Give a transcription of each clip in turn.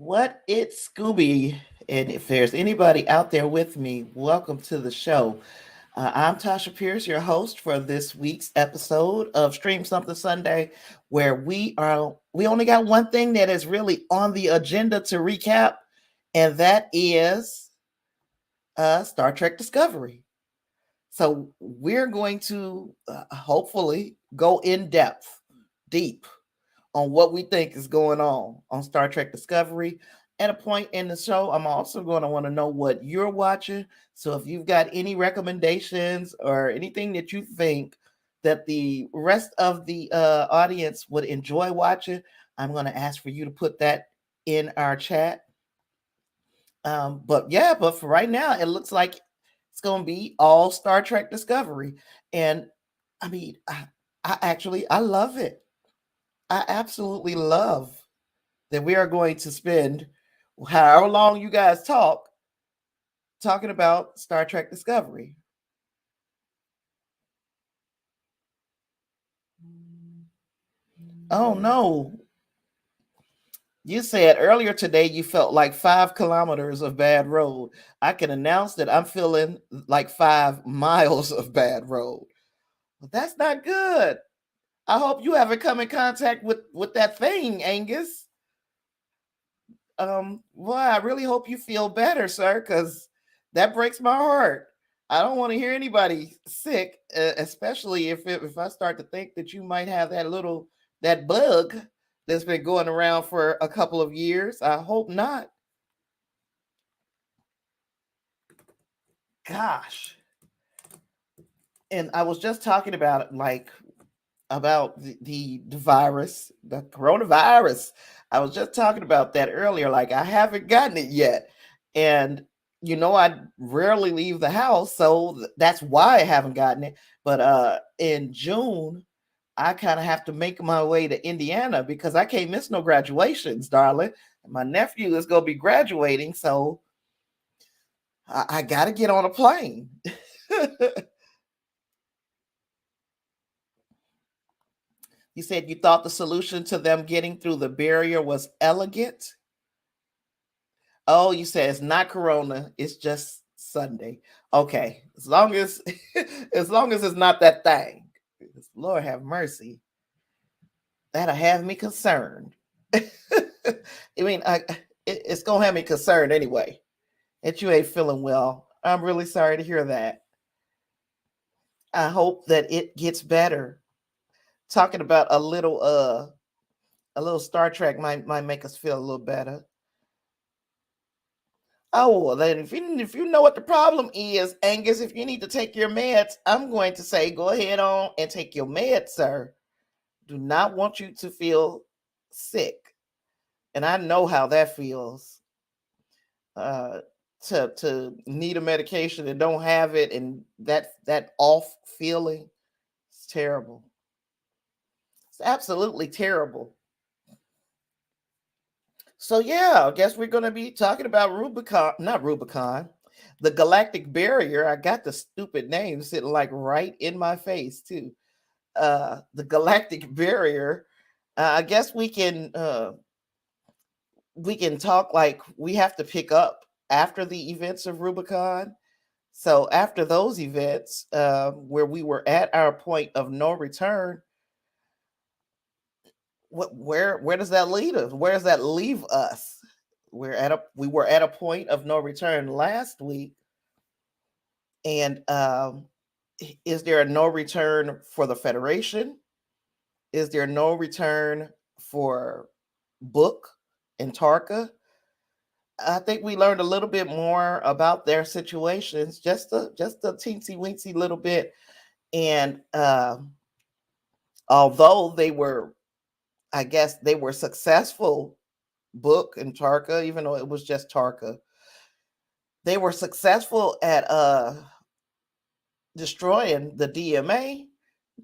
What it's Scooby. And if there's anybody out there with me, welcome to the show. I'm Tasha Pierce, your host for this week's episode of Stream Something Sunday, where we only got one thing that is really on the agenda to recap, and that is Star Trek Discovery. So we're going to hopefully go in depth, deep on what we think is going on Star Trek Discovery. At a point in the show, I'm also going to want to know what you're watching. So if you've got any recommendations or anything that you think that the rest of the audience would enjoy watching, I'm going to ask for you to put that in our chat. But for right now, it looks like it's going to be all Star Trek Discovery. And I mean, I love it. I absolutely love that we are going to spend however long you guys talking about Star Trek Discovery. Oh no. You said earlier today you felt like 5 kilometers of bad road. I can announce that I'm feeling like 5 miles of bad road. But that's not good. I hope you haven't come in contact with that thing, Angus. Well, I really hope you feel better, sir, because that breaks my heart. I don't want to hear anybody sick, especially if I start to think that you might have that bug that's been going around for a couple of years. I hope not. Gosh. And I was just talking about it, like about the virus, the coronavirus. I was just talking about that earlier. Like I haven't gotten it yet. And I rarely leave the house, so that's why I haven't gotten it. But in June, I kind of have to make my way to Indiana because I can't miss no graduations, darling. My nephew is gonna be graduating, so I gotta get on a plane. You said you thought the solution to them getting through the barrier was elegant. Oh, you said it's not Corona, it's just Sunday. Okay, as long as as long as it's not that thing. Lord have mercy. That'll have me concerned. I mean, it's gonna have me concerned anyway. That you ain't feeling well. I'm really sorry to hear that. I hope that it gets better. Talking about a little Star Trek might make us feel a little better. Oh, well, then if you know what the problem is, Angus, if you need to take your meds, I'm going to say go ahead on and take your meds, sir. Do not want you to feel sick, and I know how that feels. Uh, to need a medication and don't have it, and that off feeling, it's terrible. It's absolutely terrible. So yeah, I guess we're gonna be talking about Rubicon, not Rubicon, the Galactic Barrier. I got the stupid name sitting like right in my face too. The Galactic Barrier. I guess we can talk like we have to pick up after the events of Rubicon. So after those events, where we were at our point of no return, where does that lead us? Where does that leave us? We were at a point of no return last week, and is there a no return for the Federation? Is there no return for Book and Tarka? I think we learned a little bit more about their situations, just a teensy weensy little bit. And although I guess they were successful, Book and Tarka, even though it was just Tarka, they were successful at destroying the DMA.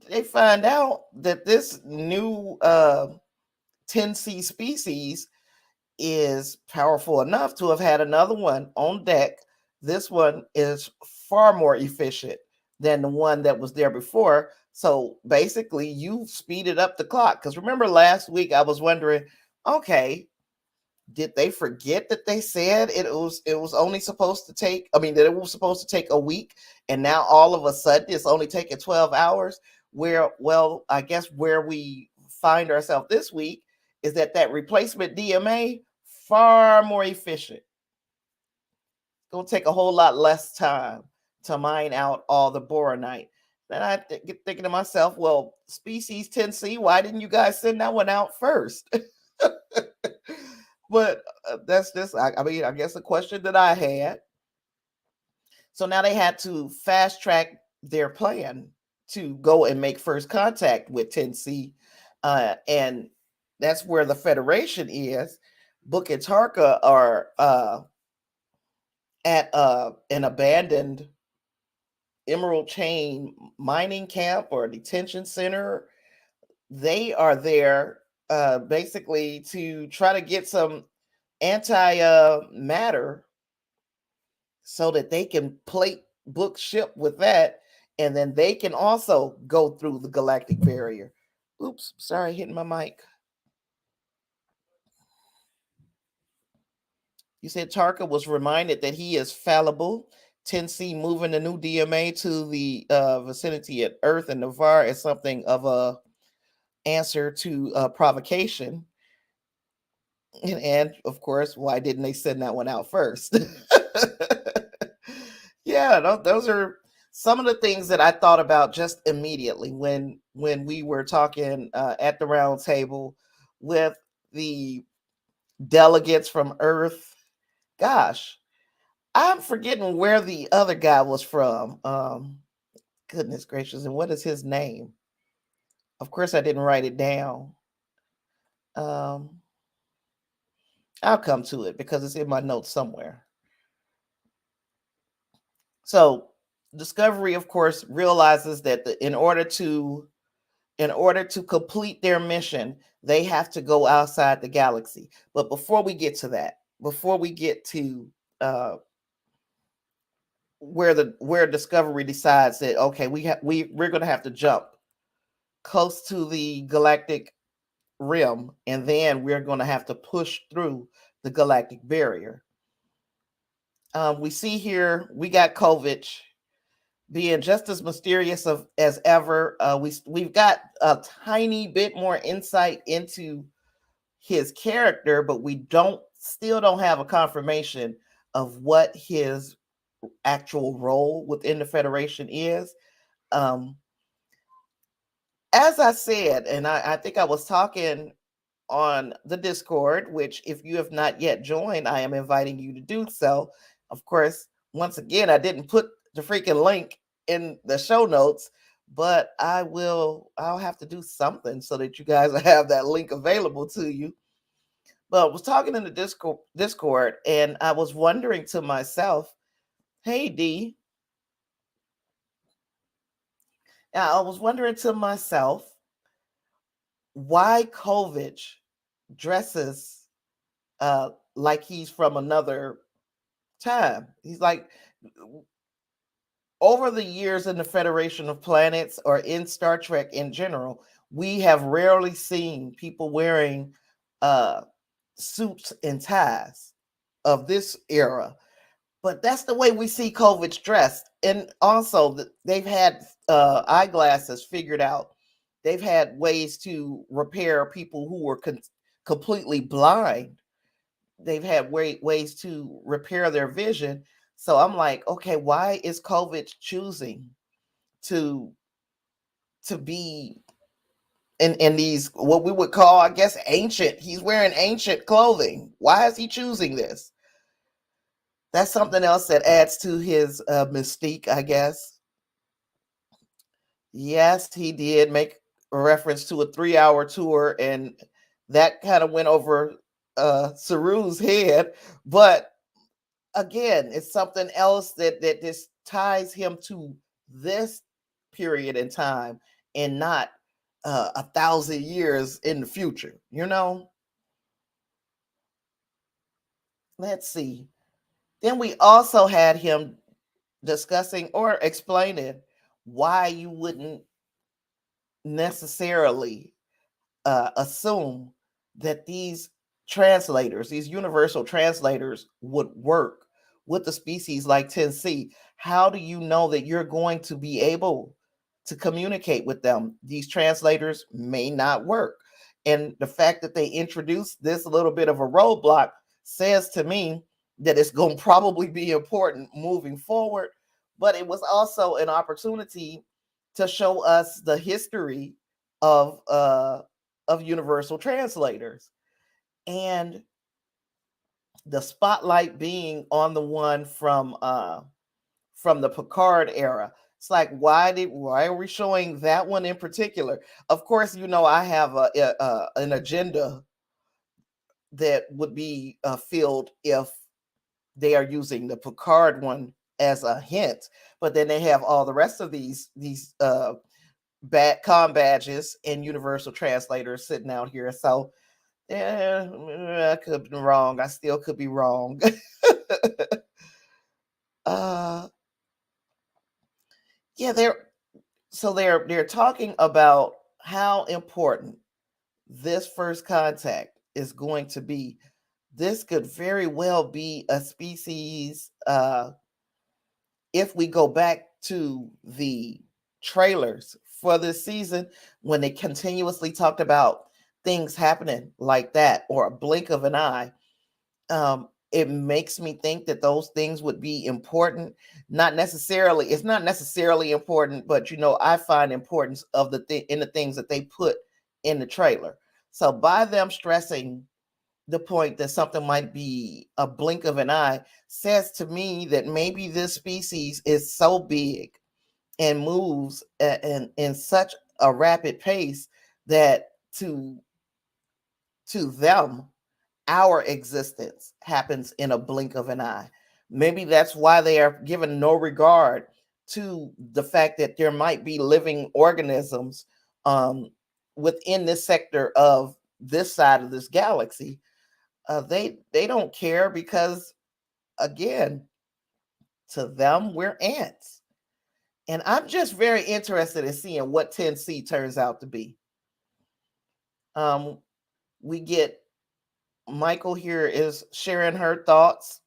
They find out that this new 10C species is powerful enough to have had another one on deck. This one is far more efficient than the one that was there before. So basically, you speeded up the clock. Because remember last week, I was wondering, okay, Did they forget that they said it was only supposed to take, I mean, that it was supposed to take a week, and now all of a sudden it's only taking 12 hours? Where, well, I guess where we find ourselves this week is that replacement DMA far more efficient. It's gonna take a whole lot less time to mine out all the boronite. Then I get thinking to myself, well, species 10C, why didn't you guys send that one out first? But that's just, I mean, I guess a question that I had. So now they had to fast track their plan to go and make first contact with 10C. And that's where the Federation is. Book and Tarka are at an abandoned emerald chain mining camp or detention center. They are there basically to try to get some anti matter so that they can plate book ship with that, and then they can also go through the galactic barrier. Oops, sorry, hitting my mic. You said Tarka was reminded that he is fallible. 10C moving the new DMA to the vicinity at Earth and Navarre is something of a answer to provocation. And of course, why didn't they send that one out first? Yeah, those are some of the things that I thought about just immediately when we were talking at the round table with the delegates from Earth. Gosh, I'm forgetting where the other guy was from. Goodness gracious, and what is his name? Of course, I didn't write it down. Um, I'll come to it because it's in my notes somewhere. So, Discovery, of course, realizes that in order to complete their mission, they have to go outside the galaxy. But before we get to that, before we get to uh, where Discovery decides that, okay, we're going to have to jump close to the galactic rim, and then we're going to have to push through the galactic barrier. We see here we got Kovich being just as mysterious as ever. We've got a tiny bit more insight into his character, but we still don't have a confirmation of what his actual role within the Federation is. Um, as I said, and I think I was talking on the Discord, which if you have not yet joined, I am inviting you to do so. Of course, once again, I didn't put the freaking link in the show notes, but I'll have to do something so that you guys have that link available to you. But I was talking in the Discord, and I was wondering to myself, hey D, I was wondering to myself why Kovich dresses like he's from another time. He's like, over the years in the Federation of Planets or in Star Trek in general, we have rarely seen people wearing uh, suits and ties of this era. But that's the way we see Kovich dressed. And also, they've had eyeglasses figured out. They've had ways to repair people who were completely blind. They've had ways to repair their vision. So I'm like, okay, why is Kovich choosing to be in these what we would call, I guess, ancient? He's wearing ancient clothing. Why is he choosing this? That's something else that adds to his mystique, I guess. Yes, he did make a reference to a 3-hour tour, and that kind of went over Saru's head. But again, it's something else that just ties him to this period in time and not 1,000 years in the future. Let's see. Then we also had him discussing or explaining why you wouldn't necessarily assume that these translators, these universal translators, would work with the species like 10C, how do you know that you're going to be able to communicate with them? These translators may not work. And the fact that they introduced this little bit of a roadblock says to me that it's going to probably be important moving forward. But it was also an opportunity to show us the history of universal translators, and the spotlight being on the one from the Picard era. It's like, why are we showing that one in particular? Of course, I have an agenda that would be filled if they are using the Picard one as a hint, but then they have all the rest of these bad com badges and universal translators sitting out here. So yeah, I could be wrong. I still could be wrong. uh yeah, they're talking about how important this first contact is going to be. This could very well be a species, if we go back to the trailers for this season, when they continuously talked about things happening like that or a blink of an eye. It makes me think that those things would be important. Not necessarily, it's not necessarily important, but I find importance of in the things that they put in the trailer. So by them stressing the point that something might be a blink of an eye, says to me that maybe this species is so big and moves in such a rapid pace that to them, our existence happens in a blink of an eye. Maybe that's why they are given no regard to the fact that there might be living organisms um, within this sector of this side of this galaxy. They don't care because, again, to them, we're ants. And I'm just very interested in seeing what 10C turns out to be. Um, we get Michael here is sharing her thoughts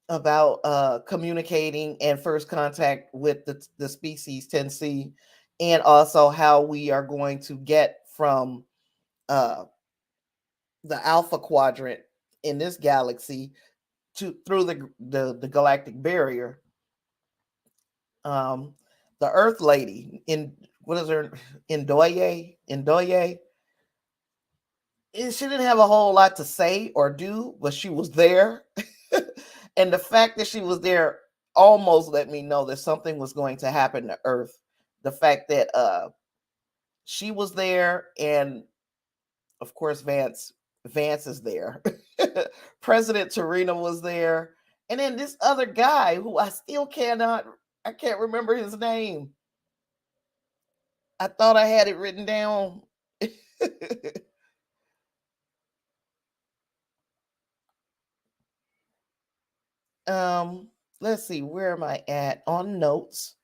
about communicating and first contact with the species 10C, and also how we are going to get from uh, the alpha quadrant in this galaxy to through the galactic barrier. um the Earth Lady, in what is her, Indoye, she didn't have a whole lot to say or do, but she was there. And the fact that she was there almost let me know that something was going to happen to Earth. The fact that she was there, and of course Vance is there. President Torino was there, and then this other guy who I can't remember his name. I thought I had it written down. um let's see, where am I at on notes?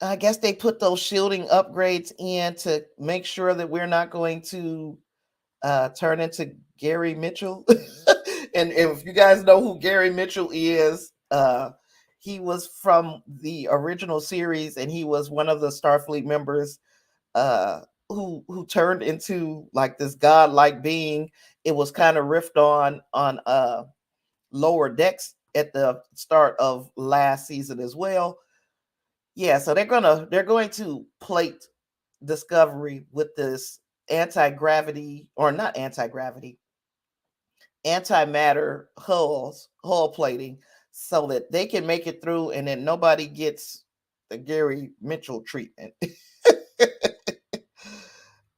I guess they put those shielding upgrades in to make sure that we're not going to turn into Gary Mitchell. And if you guys know who Gary Mitchell is, he was from the original series, and he was one of the Starfleet members who turned into like this godlike being. It was kind of riffed on Lower Decks at the start of last season as well. Yeah, so they're going to plate Discovery with this anti-gravity, or not anti-gravity, antimatter hull plating, so that they can make it through, and then nobody gets the Gary Mitchell treatment.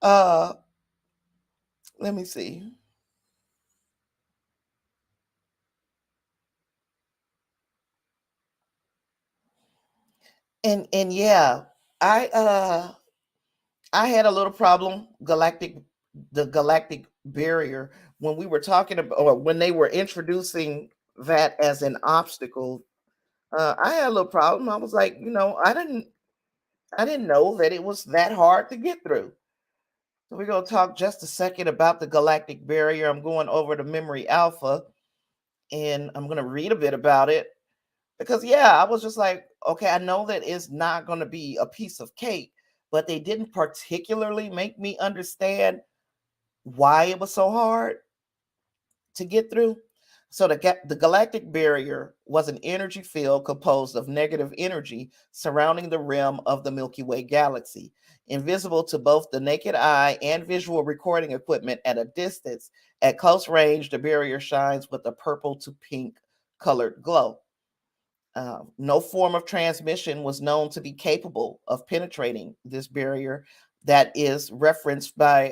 uh Let me see. And yeah, I uh I had a little problem, the Galactic Barrier, when we were talking about, or when they were introducing that as an obstacle. I had a little problem. I was like, I didn't know that it was that hard to get through. So we're going to talk just a second about the Galactic Barrier. I'm going over to Memory Alpha and I'm going to read a bit about it because, yeah, I was just like, okay, I know that it's not going to be a piece of cake, but they didn't particularly make me understand why it was so hard to get through. So the galactic barrier was an energy field composed of negative energy surrounding the rim of the Milky Way galaxy. Invisible to both the naked eye and visual recording equipment at a distance, at close range, the barrier shines with a purple to pink colored glow. No form of transmission was known to be capable of penetrating this barrier that is referenced by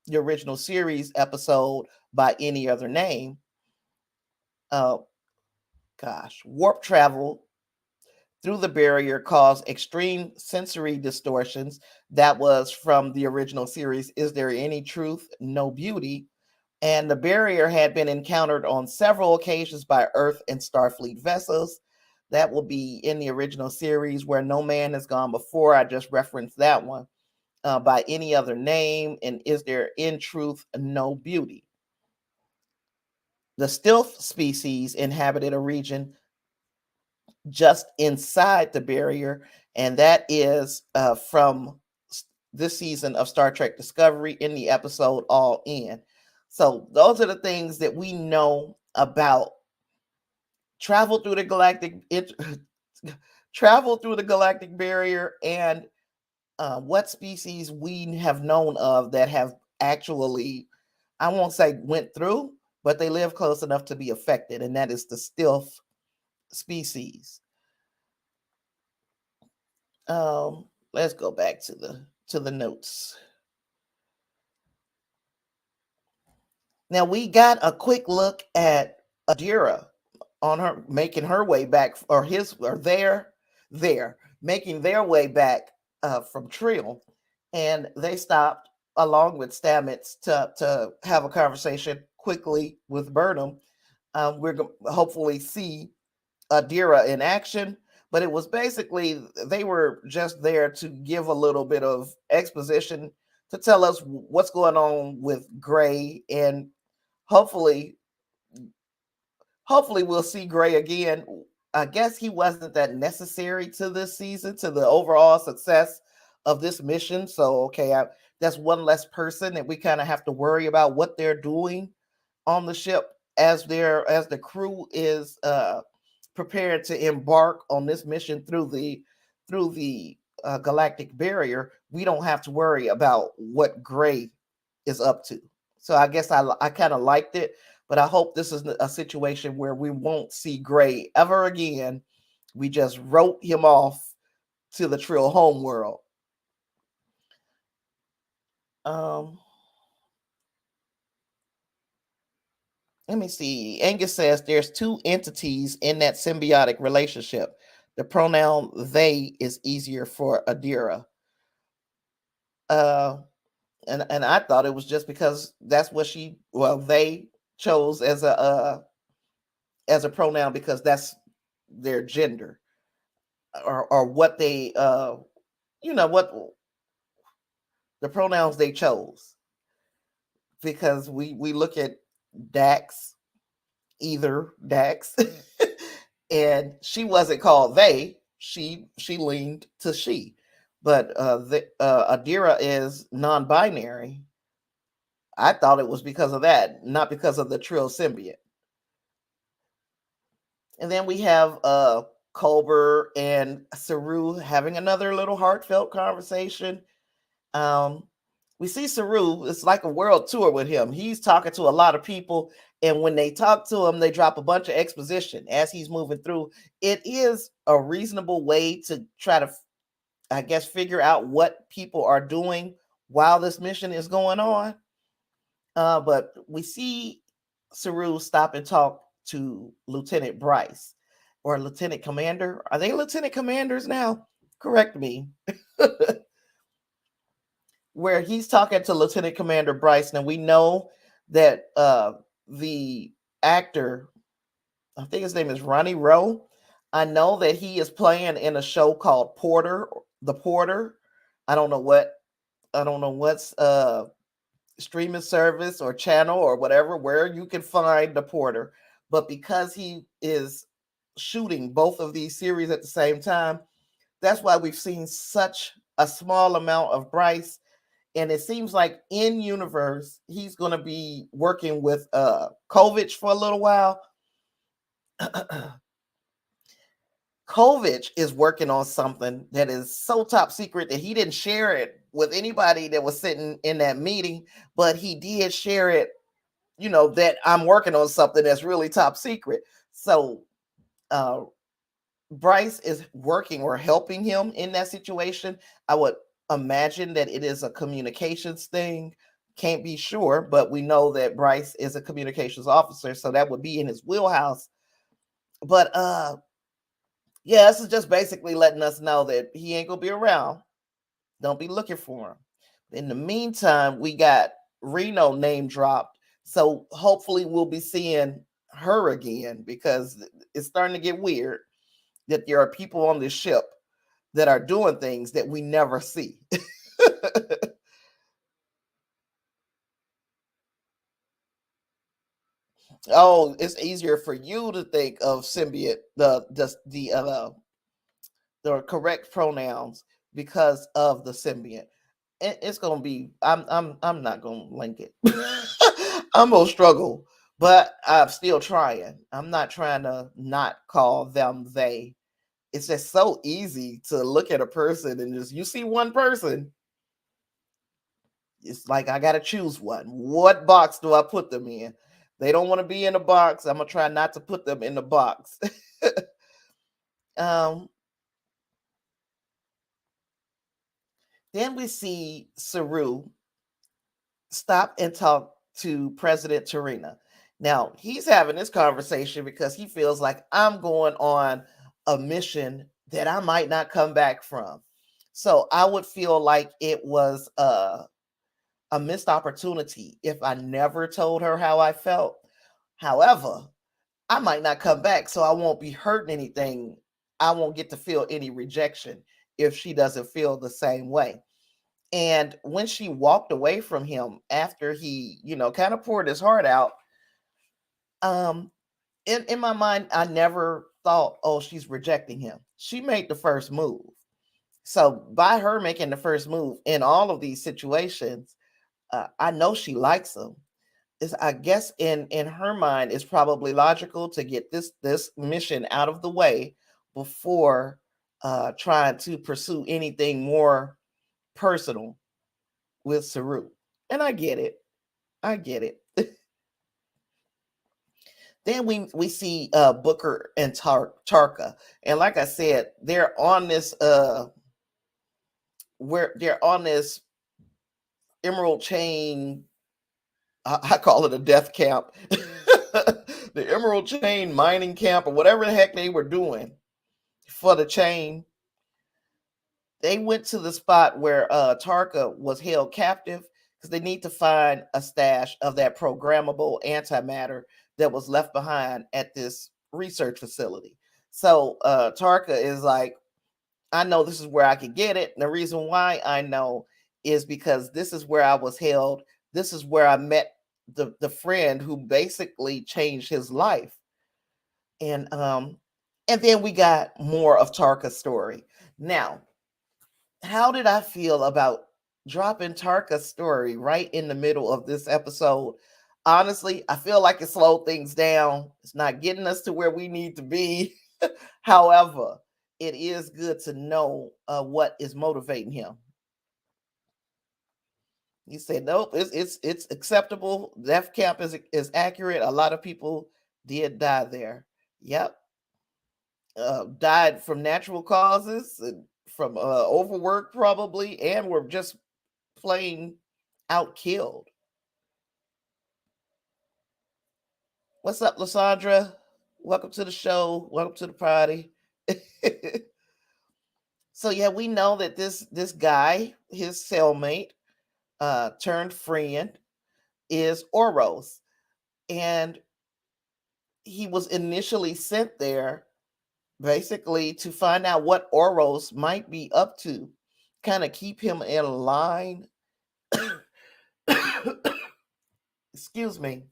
the original series episode by any other name. Uh, Warp travel through the barrier caused extreme sensory distortions. That was from the original series. Is there any truth? No beauty. And the barrier had been encountered on several occasions by Earth and Starfleet vessels. That will be in the original series where no man has gone before. I just referenced that one by any other name. And is there in truth no beauty? The stealth species inhabited a region just inside the barrier, and that is from this season of Star Trek Discovery in the episode All In. So those are the things that we know about travel through the travel through the galactic barrier and what species we have known of that have actually, I won't say went through, but they live close enough to be affected, and that is the stealth species. Let's go back to the notes. Now we got a quick look at Adira on her making her way back, or his, or their making their way back from Trill, and they stopped along with Stamets to have a conversation quickly with Burnham. We're going to hopefully see Adira in action, but it was basically they were just there to give a little bit of exposition to tell us what's going on with Gray, and hopefully we'll see Gray again. I guess he wasn't that necessary to this season, to the overall success of this mission. So okay, that's one less person that we kind of have to worry about what they're doing on the ship as the crew is prepared to embark on this mission through the galactic barrier. We don't have to worry about what Gray is up to. So I guess I kind of liked it, but I hope this is a situation where we won't see Gray ever again. We just wrote him off to the Trill homeworld. Um, Let me see. Angus says there's two entities in that symbiotic relationship. The pronoun they is easier for Adira. Uh, and I thought it was just because that's what they chose as a pronoun because that's their gender, or what they what the pronouns they chose, because we look at Dax, either Dax, and she wasn't called they. She leaned to she, but Adira is non-binary. I thought it was because of that, not because of the Trill symbiote. And then we have Culber and Saru having another little heartfelt conversation. Um, we see Saru, it's like a world tour with him. He's talking to a lot of people, and when they talk to him, they drop a bunch of exposition as he's moving through. It is a reasonable way to try to, I guess, figure out what people are doing while this mission is going on. But we see Saru stop and talk to Lieutenant Bryce, or Lieutenant Commander. Are they Lieutenant Commanders now? Correct me. Where he's talking to Lieutenant Commander Bryce. Now we know that the actor, I think his name is Ronnie Rowe. I know that he is playing in a show called The Porter. I don't know what I don't know what's streaming service or channel or whatever where you can find the porter, but because he is shooting both of these series at the same time, that's why we've seen such a small amount of Bryce. And it seems like in universe he's going to be working with Kovic for a little while. Kovic is working on something that is so top secret that he didn't share it with anybody that was sitting in that meeting, but he did share it, that I'm working on something that's really top secret. So uh, Bryce is working or helping him in that situation. I would imagine that it is a communications thing. Can't be sure, but we know that Bryce is a communications officer, so that would be in his wheelhouse. But yeah, this is just basically letting us know that he ain't gonna be around. Don't be looking for him. In the meantime, we got Reno name dropped. So hopefully we'll be seeing her again because it's starting to get weird that there are people on this ship that are doing things that we never see. Oh, it's easier for you to think of symbiote, the correct pronouns because of the symbiont. It's gonna be. I'm not gonna link it. I'm gonna struggle, but I'm still trying. I'm not trying to not call them they. It's just so easy to look at a person and just you see one person. It's like I gotta choose one. What box do I put them in? They don't want to be in a box. I'm gonna try not to put them in the box. um, then we see Saru stop and talk to President Tarina. Now, he's having this conversation because he feels like I'm going on a mission that I might not come back from. So I would feel like it was a missed opportunity if I never told her how I felt. However, I might not come back, so I won't be hurting anything. I won't get to feel any rejection if she doesn't feel the same way. And when she walked away from him after he, kind of poured his heart out, um, in my mind, I never thought, oh, she's rejecting him. She made the first move. So by her making the first move in all of these situations, I know she likes him. Is I guess in her mind, it's probably logical to get this mission out of the way before trying to pursue anything more personal with Saru. And I get it. I get it. Then we see Booker and Tarka. And like I said, they're on this where they're on this emerald chain. I call it a death camp. The emerald chain mining camp or whatever the heck they were doing for the chain. They went to the spot where Tarka was held captive because they need to find a stash of that programmable antimatter that was left behind at this research facility. So Tarka is like, I know this is where I could get it. And the reason why I know is because this is where I was held. This is where I met the friend who basically changed his life. And then we got more of Tarka's story. Now, how did I feel about dropping Tarka's story right in the middle of this episode? Honestly, I feel like it slowed things down. It's not getting us to where we need to be. However, it is good to know what is motivating him. He said, "Nope, it's acceptable. Death camp is accurate. A lot of people did die there. Yep, died from natural causes, and from overwork probably, and were just plain out killed." What's up, Lysandra? Welcome to the show. Welcome to the party. So yeah, we know that this guy, his cellmate, turned friend, is Oros, and he was initially sent there basically to find out what Oros might be up to, kind of keep him in line. excuse me,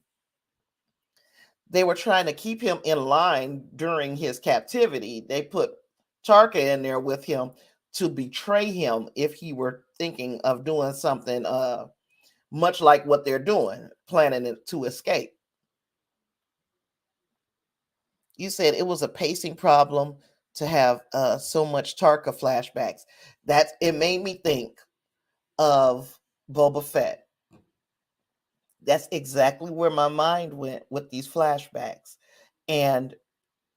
they were trying to keep him in line during his captivity. They put Tarka in there with him to betray him if he were thinking of doing something much like what they're doing, planning to escape. You said it was a pacing problem to have so much Tarka flashbacks. That it made me think of Boba Fett. That's exactly where my mind went with these flashbacks. And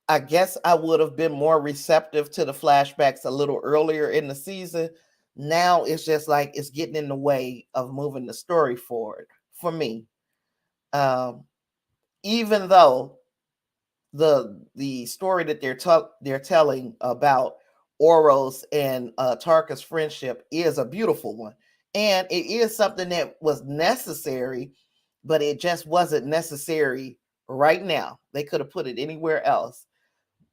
I guess I would have been more receptive to the flashbacks a little earlier in the season. Now it's just like it's getting in the way of moving the story forward for me. Um, Even though the story that they're telling about Oros and Tarka's friendship is a beautiful one, and it is something that was necessary, but it just wasn't necessary right now. They could have put it anywhere else.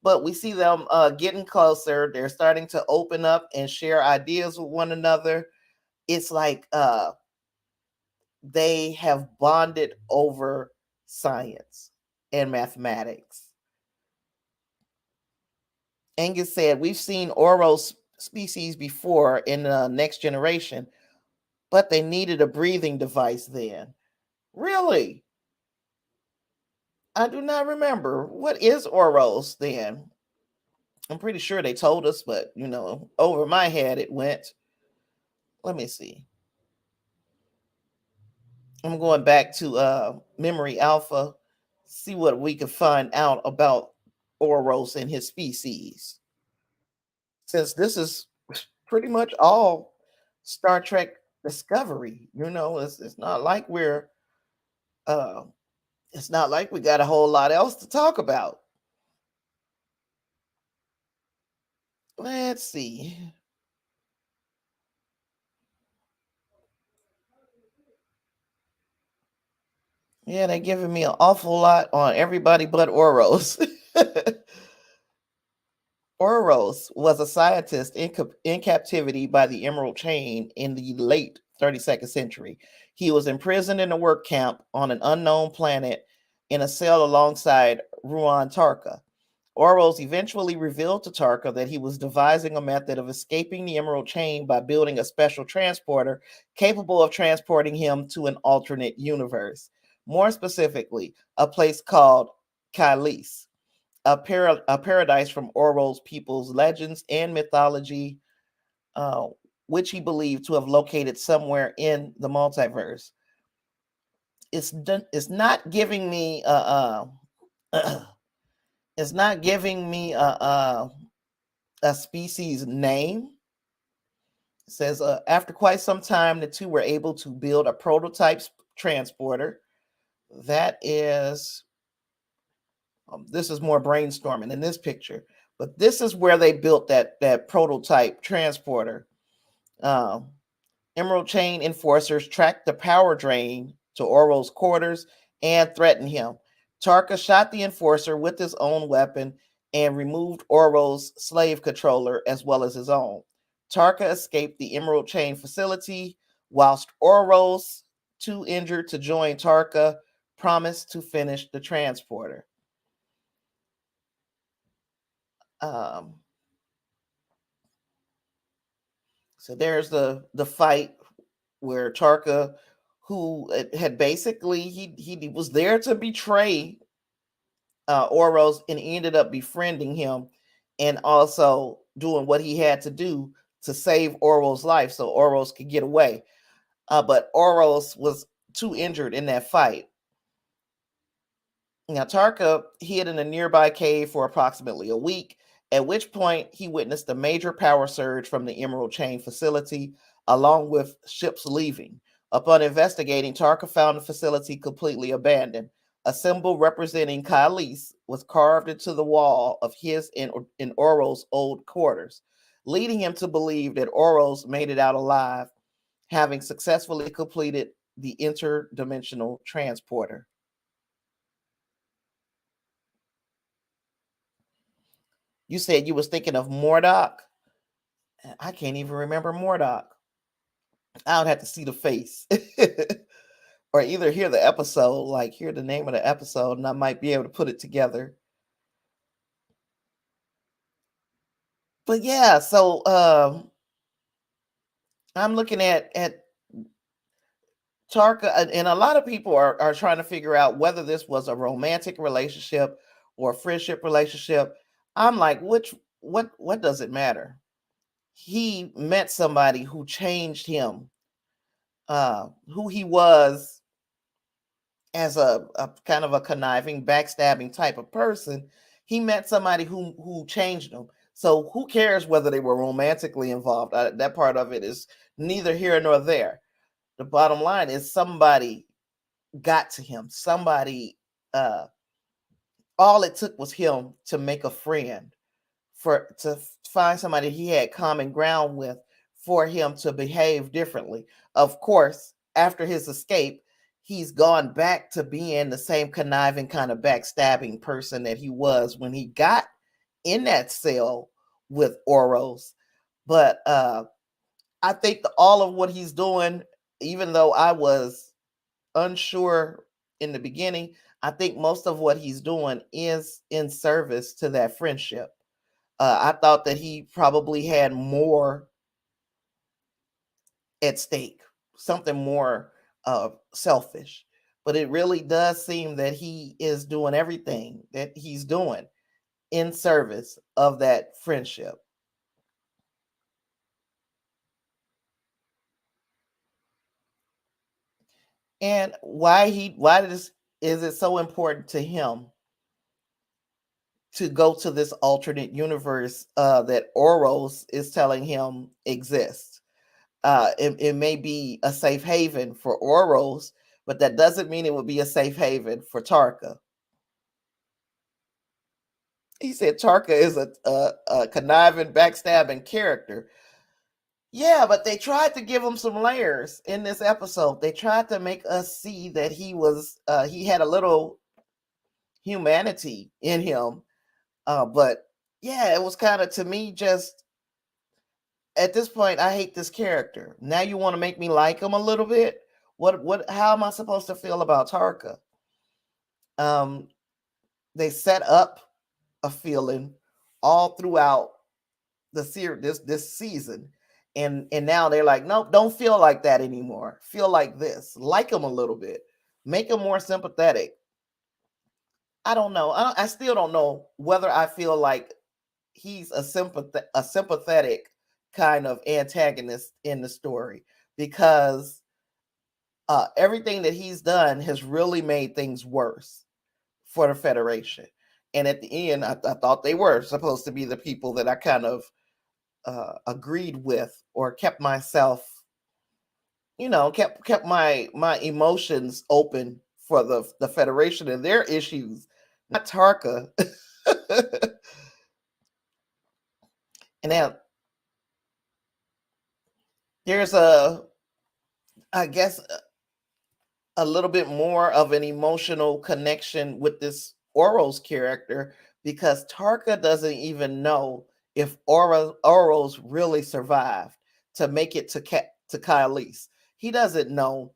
But we see them getting closer. They're starting to open up and share ideas with one another. It's like they have bonded over science and mathematics. Angus said, "We've seen Oros species before in the next generation, but they needed a breathing device then." Really? I do not remember. What is Oros then? I'm pretty sure they told us, but over my head it went. Let me see. I'm going back to Memory Alpha, see what we can find out about Oros and his species. Since this is pretty much all Star Trek Discovery, it's not like uh, it's not like we got a whole lot else to talk about. Let's see. Yeah, they're giving me an awful lot on everybody but Oros. Oros was a scientist in captivity by the Emerald Chain in the late 32nd century. He was imprisoned in a work camp on an unknown planet in a cell alongside Ruon Tarka. Oros eventually revealed to Tarka that he was devising a method of escaping the Emerald Chain by building a special transporter capable of transporting him to an alternate universe. More specifically, a place called Kylise, a paradise from Orwell's people's legends and mythology, uh, which he believed to have located somewhere in the multiverse. It's not giving me it's not giving me a species name. It says after quite some time, the two were able to build a prototype transporter. That is this is more brainstorming in this picture, but this is where they built that prototype transporter. Um, Emerald Chain enforcers tracked the power drain to Orwell's quarters and threatened him. Tarka shot the enforcer with his own weapon and removed Orwell's slave controller as well as his own. Tarka escaped the Emerald Chain facility, whilst Orwell's, too injured to join Tarka, promised to finish the transporter. Um, so there's the fight where Tarka, who had basically he was there to betray Oros, and ended up befriending him and also doing what he had to do to save Oros's life so Oros could get away. But Oros was too injured in that fight. Now, Tarka hid in a nearby cave for approximately a week, at which point he witnessed a major power surge from the Emerald Chain facility, along with ships leaving. Upon investigating, Tarka found the facility completely abandoned. A symbol representing Kylise was carved into the wall of his in Oros' old quarters, leading him to believe that Oros made it out alive, having successfully completed the interdimensional transporter. You said you was thinking of Mordock. I can't even remember Mordock. I would have to see the face. or either hear the episode, like hear the name of the episode, and I might be able to put it together. But yeah, so I'm looking at Tarka, and a lot of people are trying to figure out whether this was a romantic relationship or a friendship relationship. I'm like, what does it matter? He met somebody who changed him, who he was as a kind of a conniving, backstabbing type of person. He met somebody who changed him. So who cares whether they were romantically involved? That part of it is neither here nor there. The bottom line is somebody got to him. Somebody, uh, all it took was him to make a friend, to find somebody he had common ground with, for him to behave differently. Of course, after his escape, he's gone back to being the same conniving, kind of backstabbing person that he was when he got in that cell with Oros. But I think all of what he's doing, even though I was unsure in the beginning, I think most of what he's doing is in service to that friendship. I thought that he probably had more at stake, something more selfish. But it really does seem that he is doing everything that he's doing in service of that friendship. And why is it so important to him to go to this alternate universe that Oros is telling him exists? It may be a safe haven for Oros, but that doesn't mean it would be a safe haven for Tarka. He said Tarka is a conniving, backstabbing character. Yeah, but they tried to give him some layers in this episode. They tried to make us see that he had a little humanity in him. But yeah, it was kind of, to me, just at this point, I hate this character. Now you want to make me like him a little bit? How am I supposed to feel about Tarka? Um, they set up a feeling all throughout the series, this season, and now they're like, nope, don't feel like that anymore. Feel like this. Like him a little bit. Make him more sympathetic. I don't know. I still don't know whether I feel like he's a sympathetic kind of antagonist in the story, because everything that he's done has really made things worse for the Federation. And at the end, I thought they were supposed to be the people that I kind of agreed with, or kept myself, kept my emotions open for the Federation and their issues, not Tarka. And now there's I guess, a little bit more of an emotional connection with this Oros character, because Tarka doesn't even know if Oros really survived to make it to Kylise. He doesn't know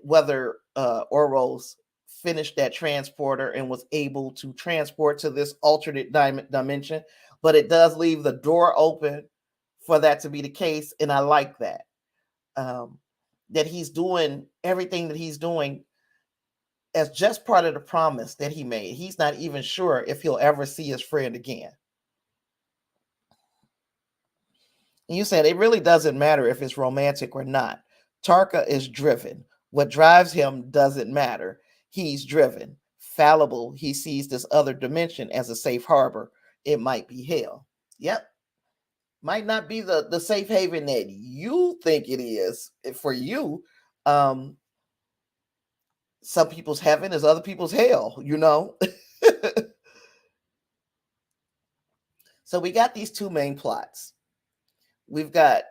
whether Oros finished that transporter and was able to transport to this alternate dimension, but it does leave the door open for that to be the case, and I like that. Um, that he's doing everything that he's doing as just part of the promise that he made. He's not even sure if he'll ever see his friend again. And you said it really doesn't matter if it's romantic or not. Tarka is driven. What drives him doesn't matter. He's driven. Fallible. He sees this other dimension as a safe harbor. It might be hell. Yep. Might not be the safe haven that you think it is for you. Um, some people's heaven is other people's hell. So we got these two main plots. We've got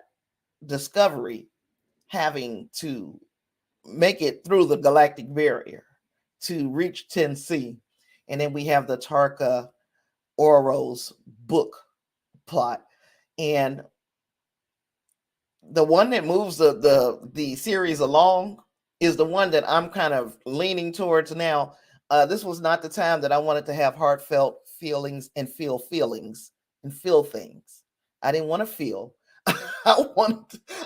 Discovery having to make it through the Galactic Barrier to reach 10C. And then we have the Tarka Oros book plot. And the one that moves the series along is the one that I'm kind of leaning towards now. This was not the time that I wanted to have heartfelt feelings and feel feelings and feel things. I didn't want to feel. I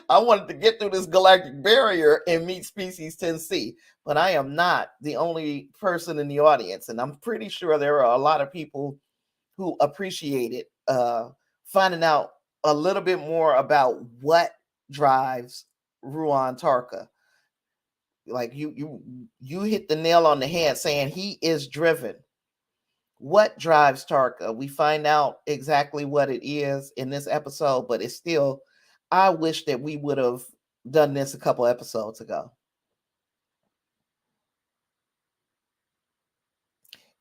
wanted to get through this galactic barrier and meet species 10C, but I am not the only person in the audience, and I'm pretty sure there are a lot of people who appreciate it. Finding out a little bit more about what drives Ruon Tarka. Like you hit the nail on the head saying he is driven. What drives Tarka? We find out exactly what it is in this episode, but it's still, I wish that we would have done this a couple episodes ago.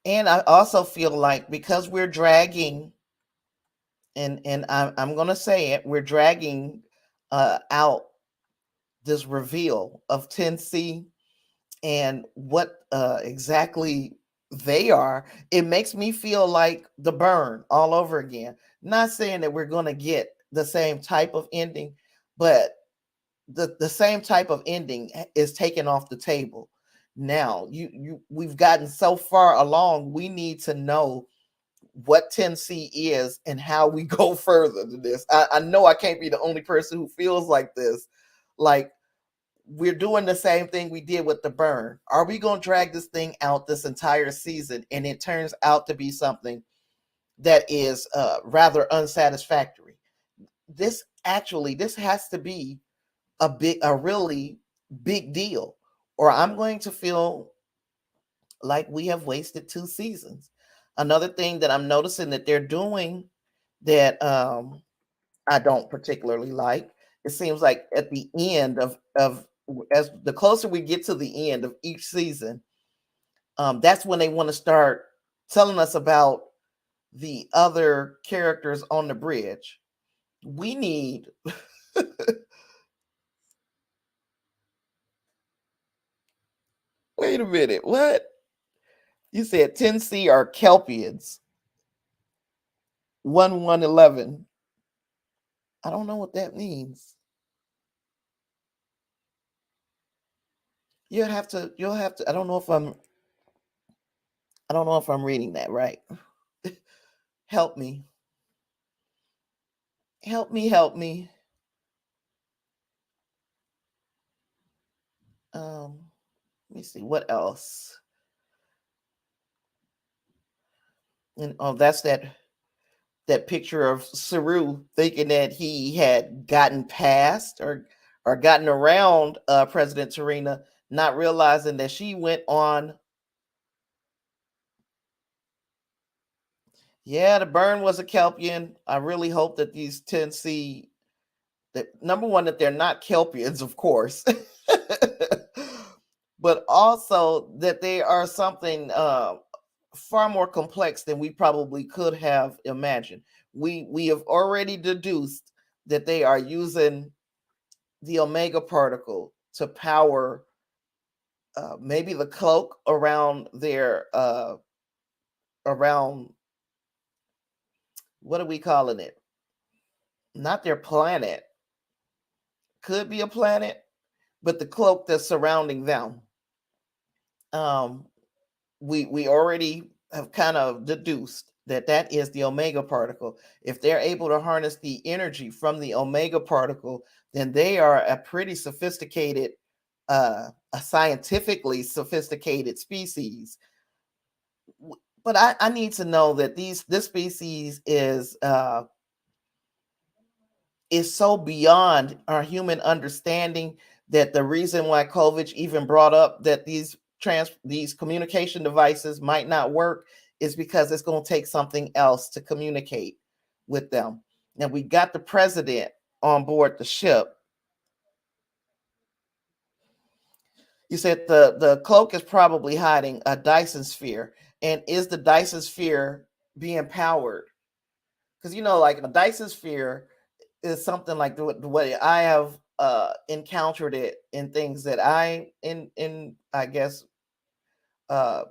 And I also feel like because we're dragging, and I'm gonna say it, we're dragging out this reveal of 10C and what exactly they are. It makes me feel like the burn all over again. Not saying that we're going to get the same type of ending, but the same type of ending is taken off the table. Now, we've gotten so far along, we need to know what 10C is and how we go further to this. I know I can't be the only person who feels like this. Like, we're doing the same thing we did with the burn. Are we going to drag this thing out this entire season and it turns out to be something that is rather unsatisfactory? This has to be a really big deal, or I'm going to feel like we have wasted 2 seasons. Another thing that I'm noticing that they're doing that I don't particularly like. It seems like at the end of as the closer we get to the end of each season, that's when they want to start telling us about the other characters on the bridge. We need. Wait a minute. What you said? 10C are Kelpians. 1111. I don't know what that means. You'll have to. You'll have to. I don't know if I'm. I don't know if I'm reading that right. Help me. Help me. Help me. Let me see what else. And oh, that's that picture of Saru thinking that he had gotten past or gotten around President Serena, not realizing that she went on. Yeah, the burn was a Kelpian. I really hope that these 10C, that number one, that they're not Kelpians, of course, but also that they are something far more complex than we probably could have imagined. We have already deduced that they are using the omega particle to power maybe the cloak around their around, what are we calling it? Not their planet. Could be a planet, but the cloak that's surrounding them. Um, we already have kind of deduced that that is the omega particle. If they're able to harness the energy from the omega particle, then they are a pretty sophisticated, a scientifically sophisticated species. But I need to know that this species is so beyond our human understanding that the reason why COVID even brought up that these communication devices might not work is because it's going to take something else to communicate with them. Now we got the president on board the ship. You said the cloak is probably hiding a Dyson sphere, and is the Dyson sphere being powered? Because like a Dyson sphere is something like the way I have encountered it in things that I I guess uh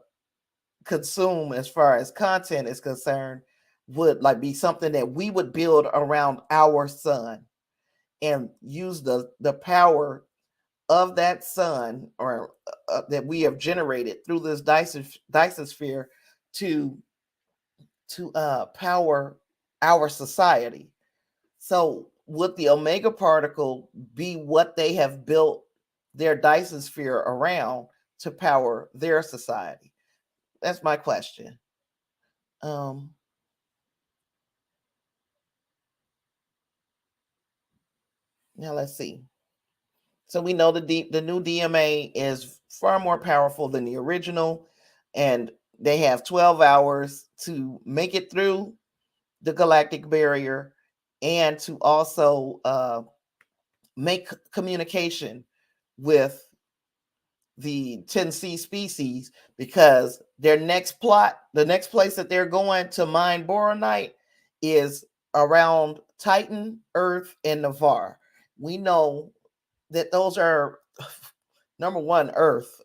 consume as far as content is concerned, would like be something that we would build around our sun and use the power of that sun, or that we have generated through this Dyson sphere to power our society. So would the omega particle be what they have built their Dyson sphere around to power their society? That's my question. Um, Now let's see. So we know the new DMA is far more powerful than the original, and they have 12 hours to make it through the Galactic Barrier and to also make communication with the 10C species, because the next place that they're going to mine boronite is around Titan, Earth, and Navarre. We know that those are number one, Earth.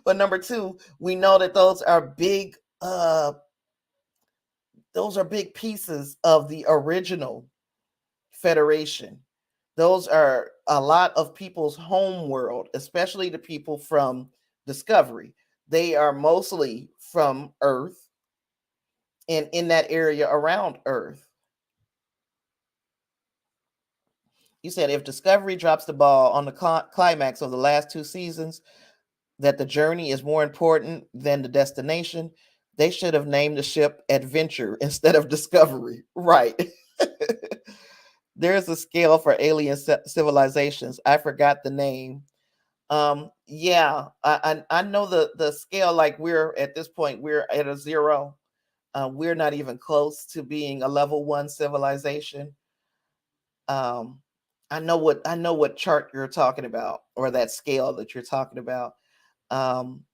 But number two, we know that those are big pieces of the original Federation. Those are a lot of people's home world, especially the people from Discovery. They are mostly from Earth and in that area around Earth. You said if Discovery drops the ball on the climax of the last two seasons, that the journey is more important than the destination, they should have named the ship Adventure instead of Discovery. Right. There's a scale for alien civilizations. I forgot the name. Yeah, I know the scale. Like, we're at this point, we're at a zero. We're not even close to being a level one civilization. Um, I know what chart you're talking about, or that scale that you're talking about. Um,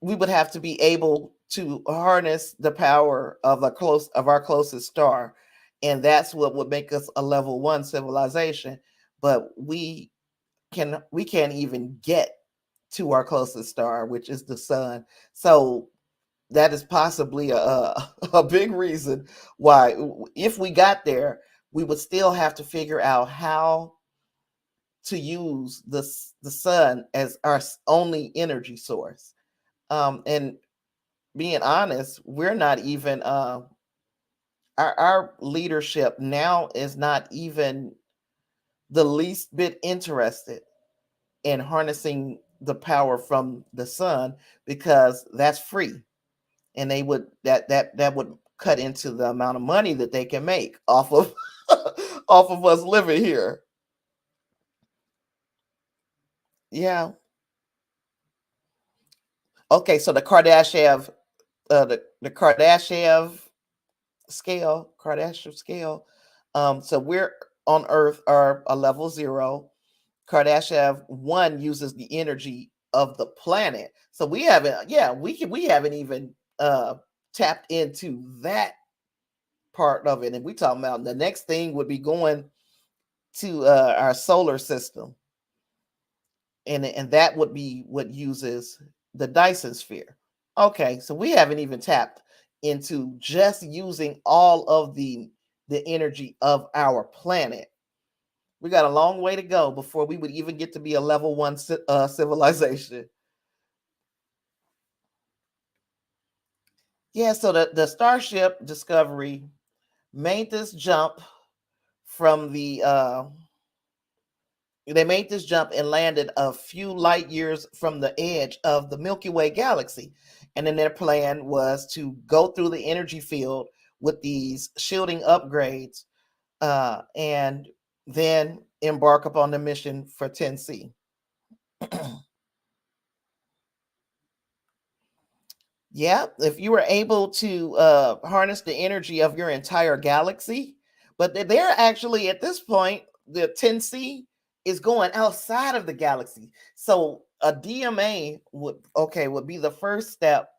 we would have to be able to harness the power of our closest star, and that's what would make us a level one civilization. But we can't even get to our closest star, which is the sun. So that is possibly a big reason why, if we got there, we would still have to figure out how to use the sun as our only energy source. And being honest, we're not even our leadership now is not even the least bit interested in harnessing the power from the sun, because that's free, and they would that would cut into the amount of money that they can make off of off of us living here. Yeah. Okay, so the Kardashev scale. So we're on Earth are a level zero. Kardashev one uses the energy of the planet. So we haven't, yeah, we haven't even tapped into that part of it. And we talking about the next thing would be going to our solar system, and that would be what uses the Dyson sphere. Okay, so we haven't even tapped into just using all of the energy of our planet. We got a long way to go before we would even get to be a level one civilization. Yeah, so the Starship Discovery made this jump from they made this jump and landed a few light years from the edge of the Milky Way galaxy. And then their plan was to go through the energy field with these shielding upgrades, and then embark upon the mission for 10C. Yeah, if you were able to harness the energy of your entire galaxy, but they're actually at this point, the 10C is going outside of the galaxy. So a DMA would be the first step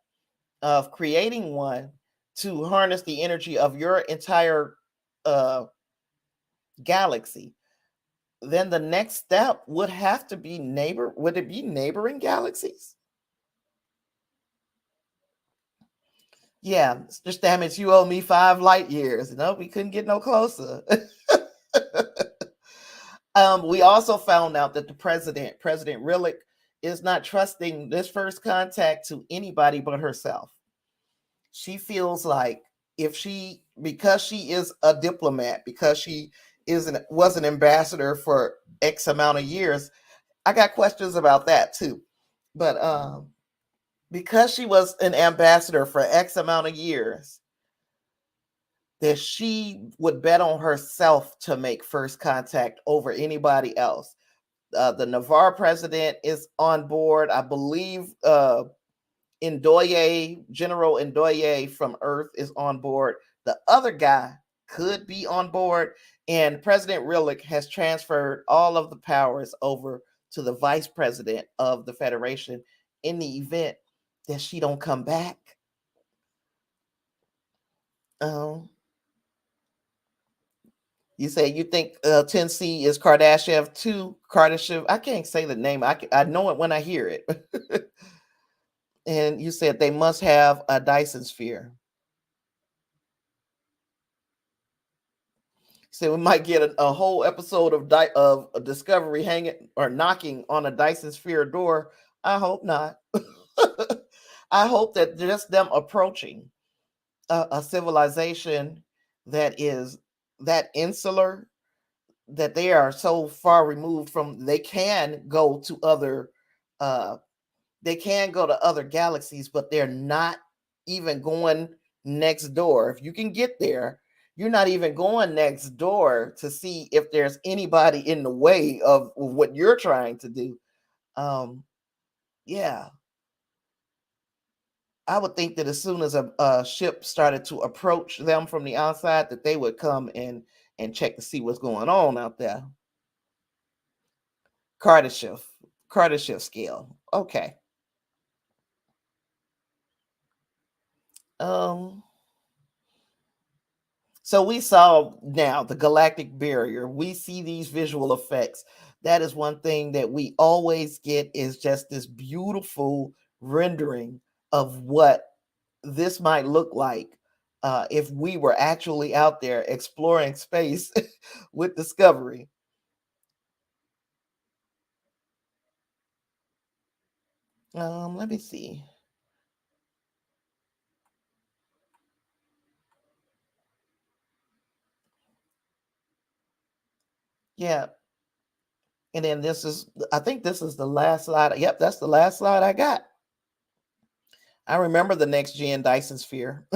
of creating one to harness the energy of your entire uh, galaxy. Then the next step would have to be would it be neighboring galaxies? Yeah, just damage, you owe me 5 light years. No, we couldn't get no closer. We also found out that the President Rillick, is not trusting this first contact to anybody but herself. She feels like because she is a diplomat, because she was an ambassador for X amount of years. I got questions about that too. But because she was an ambassador for X amount of years, that she would bet on herself to make first contact over anybody else. The Navarre president is on board. I believe General Ndoye from Earth is on board. The other guy could be on board. And President Rillick has transferred all of the powers over to the vice president of the Federation in the event that she don't come back. Um, you say you think 10C is Kardashev too? Kardashev, I can't say the name. I know it when I hear it. And you said they must have a Dyson sphere. So we might get a whole episode of a Discovery hanging or knocking on a Dyson sphere door. I hope not. I hope that just them approaching a civilization that is that insular, that they are so far removed from, they can go to other uh, galaxies, but they're not even going next door. If you can get there, you're not even going next door to see if there's anybody in the way of what you're trying to do. Yeah, I would think that as soon as a ship started to approach them from the outside, that they would come and check to see what's going on out there. Kardashev scale. Okay. Um. So we saw now the Galactic Barrier. We see these visual effects. That is one thing that we always get, is just this beautiful rendering of what this might look like if we were actually out there exploring space with Discovery. Let me see. Yeah, and then I think this is the last slide. Yep, that's the last slide I got. I remember the Next Gen Dyson Sphere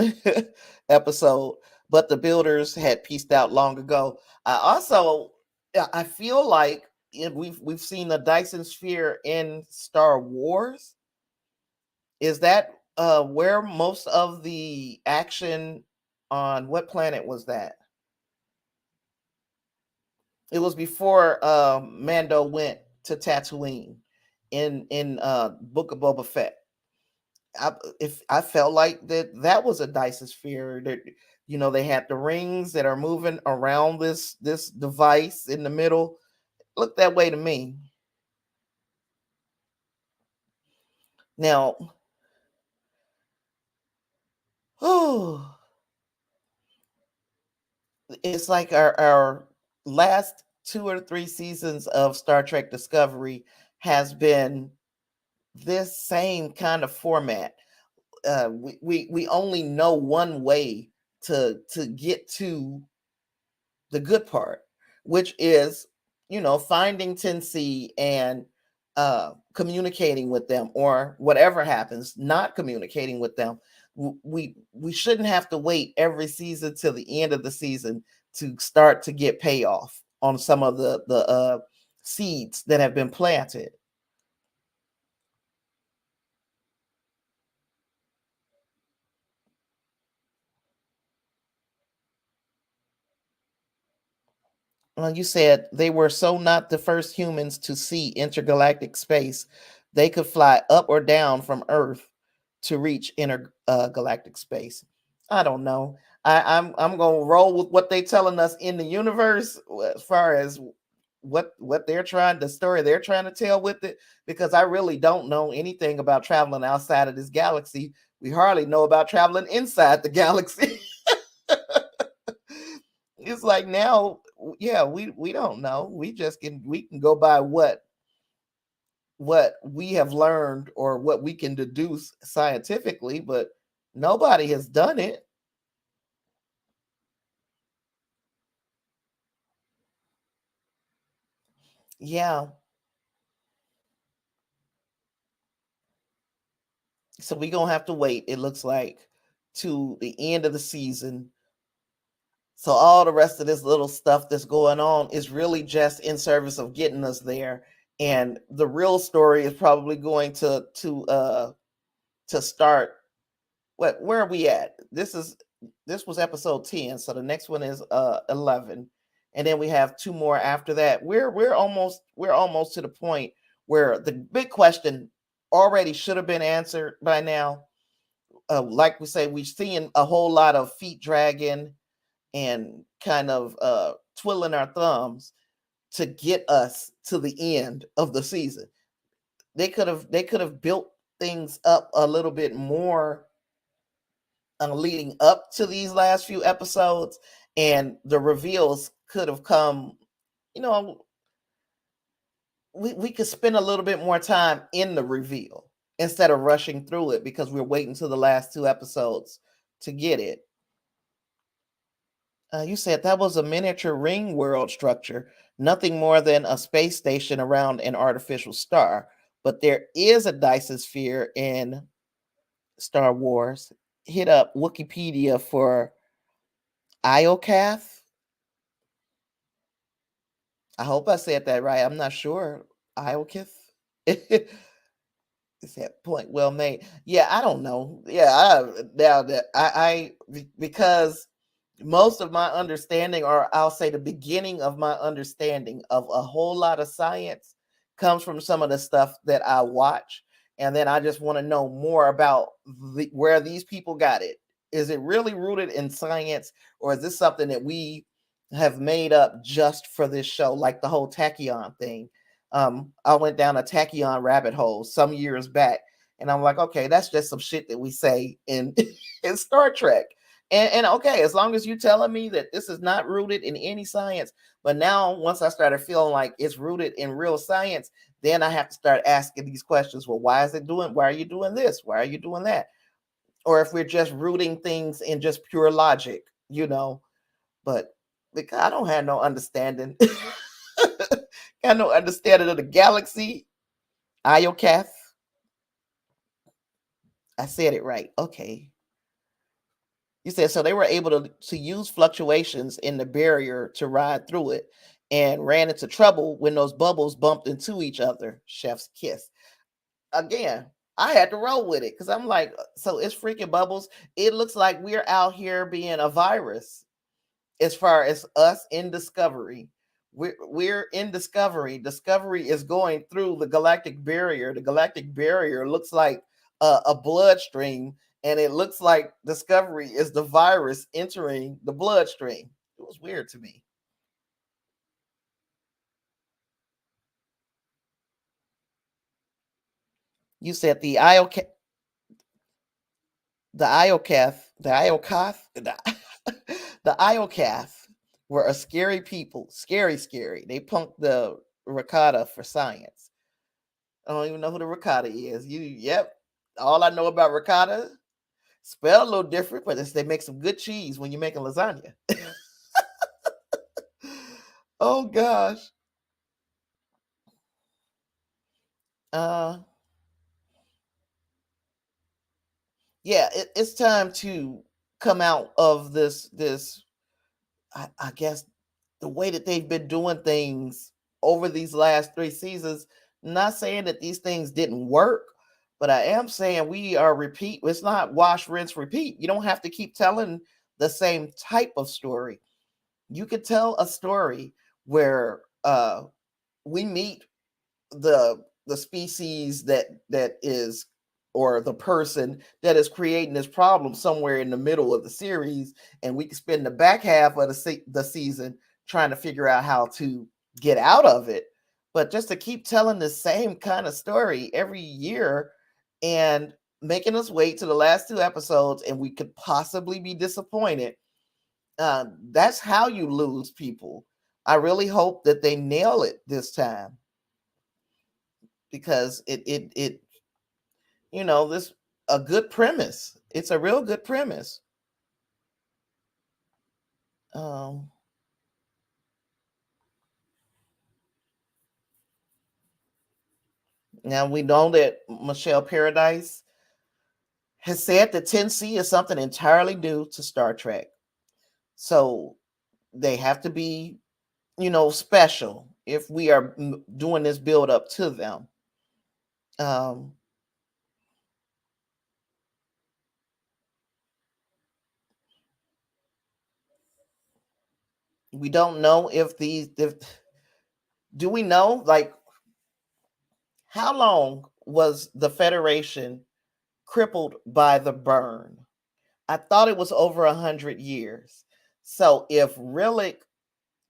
episode, but the builders had pieced out long ago. I feel like we've seen the Dyson Sphere in Star Wars. Is that where most of the action, on what planet was that? It was before Mando went to Tatooine in Book of Boba Fett. I felt like that was a Dyson sphere, that they had the rings that are moving around this device in the middle. Looked that way to me. Now, oh, it's like our last 2 or 3 seasons of Star Trek Discovery has been this same kind of format. We only know one way to get to the good part, which is, finding 10C and communicating with them, or whatever happens, not communicating with them. We shouldn't have to wait every season till the end of the season to start to get payoff on some of the seeds that have been planted. You said they were so not the first humans to see intergalactic space. They could fly up or down from Earth to reach intergalactic space. I don't know. I'm gonna roll with what they telling us in the universe, as far as what the story they're trying to tell with it, because I really don't know anything about traveling outside of this galaxy. We hardly know about traveling inside the galaxy. It's like now yeah, we don't know. We can go by what we have learned or what we can deduce scientifically, but nobody has done it. Yeah. So we're gonna have to wait, it looks like, to the end of the season. So all the rest of this little stuff that's going on is really just in service of getting us there. And the real story is probably going to start. What Where are we at? This was episode 10, so the next one is 11. And then we have two more after that. We're almost to the point where the big question already should have been answered by now. Like we say, we've seen a whole lot of feet dragging and kind of twiddling our thumbs to get us to the end of the season. They could have built things up a little bit more leading up to these last few episodes, and the reveals could have come. You know, we could spend a little bit more time in the reveal instead of rushing through it because we're waiting to the last two episodes to get it. You said that was a miniature ring world structure, nothing more than a space station around an artificial star. But there is a Dyson sphere in Star Wars. Hit up Wikipedia for Iocath. I hope I said that right. I'm not sure. Iokith. Is that point well made? Yeah, I don't know. Yeah, now that because most of my understanding, or I'll say the beginning of my understanding of a whole lot of science, comes from some of the stuff that I watch, and then I just want to know more about where these people got it. Is it really rooted in science, or is this something that we have made up just for this show, like the whole tachyon thing? I went down a tachyon rabbit hole some years back, and I'm like, okay, that's just some shit that we say in in Star Trek. And okay, as long as you're telling me that this is not rooted in any science, but now once I started feeling like it's rooted in real science, then I have to start asking these questions. Well, why is it doing? Why are you doing this? Why are you doing that? Or if we're just rooting things in just pure logic, you know. But because I don't have no understanding, got no understanding of the galaxy. Iocath. I said it right. Okay. You said so they were able to use fluctuations in the barrier to ride through it and ran into trouble when those bubbles bumped into each other. Chef's kiss. Again, I had to roll with it because I'm like, so it's freaking bubbles. It looks like we're out here being a virus as far as us in Discovery. We're in Discovery. Discovery is going through the Galactic Barrier. The Galactic Barrier looks like a bloodstream, and it looks like Discovery is the virus entering the bloodstream. It was weird to me. You said the Iocath were a scary people, scary, scary. They punked the ricotta for science. I don't even know who the ricotta is. Yep. All I know about ricotta, spell a little different, but they make some good cheese when you're making lasagna. Oh gosh. Uh, yeah, it's time to come out of this. I guess the way that they've been doing things over these last three seasons. Not saying that these things didn't work, but I am saying we are repeat. It's not wash, rinse, repeat. You don't have to keep telling the same type of story. You could tell a story where we meet the species that is, or the person that is creating this problem somewhere in the middle of the series, and we can spend the back half of the season trying to figure out how to get out of it. But just to keep telling the same kind of story every year and making us wait to the last two episodes, and we could possibly be disappointed. That's how you lose people. I really hope that they nail it this time, because it this a good premise. It's a real good premise. Um, Now we know that Michelle Paradise has said that 10C is something entirely new to Star Trek. So they have to be, special if we are doing this build up to them. Um, we don't know if do we know, like, how long was the Federation crippled by the burn? I thought it was over 100 years. So if Rillick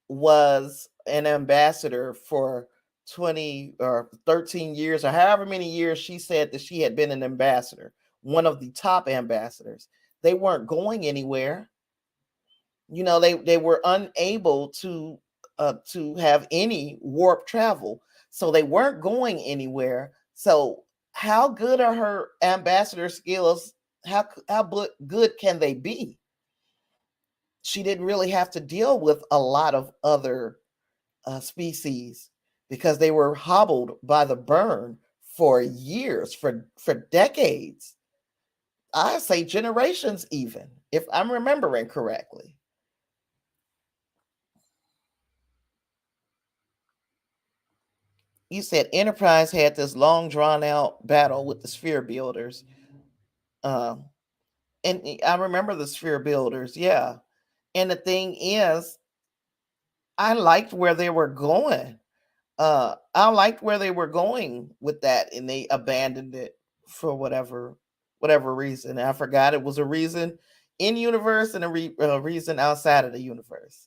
was an ambassador for 20 or 13 years, or however many years she said that she had been an ambassador, one of the top ambassadors, they weren't going anywhere. They were unable to have any warp travel, so they weren't going anywhere. So how good are her ambassador skills? How good can they be? She didn't really have to deal with a lot of other species, because they were hobbled by the burn for years, for decades. I say generations, even, if I'm remembering correctly. You said Enterprise had this long drawn out battle with the sphere builders. Um, and I remember the sphere builders, yeah. And the thing is, I liked where they were going. I liked where they were going with that, and they abandoned it for whatever reason. I forgot it was a reason in universe and a reason outside of the universe.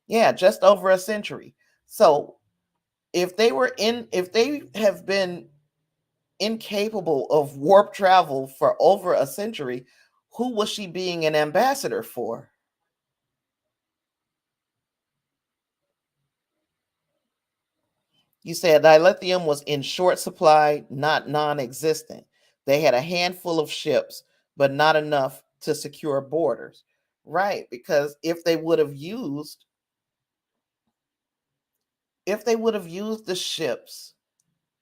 Yeah, just over a century. So if they have been incapable of warp travel for over a century, who was she being an ambassador for? You said dilithium was in short supply, not non existent. They had a handful of ships, but not enough to secure borders. Right, because if they would have used the ships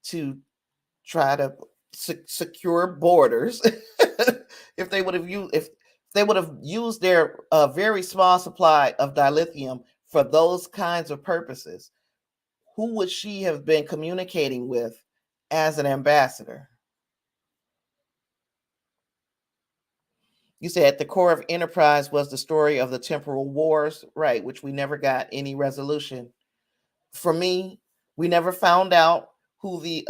to try to secure borders, if they would have used their very small supply of dilithium for those kinds of purposes, who would she have been communicating with as an ambassador? You said at the core of Enterprise was the story of the temporal wars, right, which we never got any resolution. For me, we never found out who the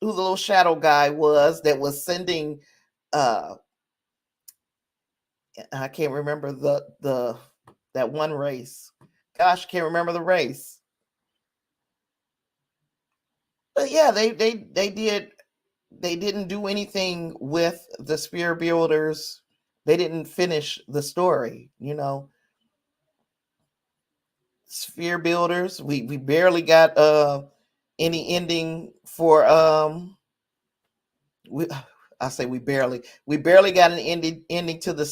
little shadow guy was that was sending uh I can't remember the that one race. Gosh, I can't remember the race. But yeah, they didn't do anything with the spear builders. They didn't finish the story. Sphere builders. We barely got any ending for we I say we barely got an ending to the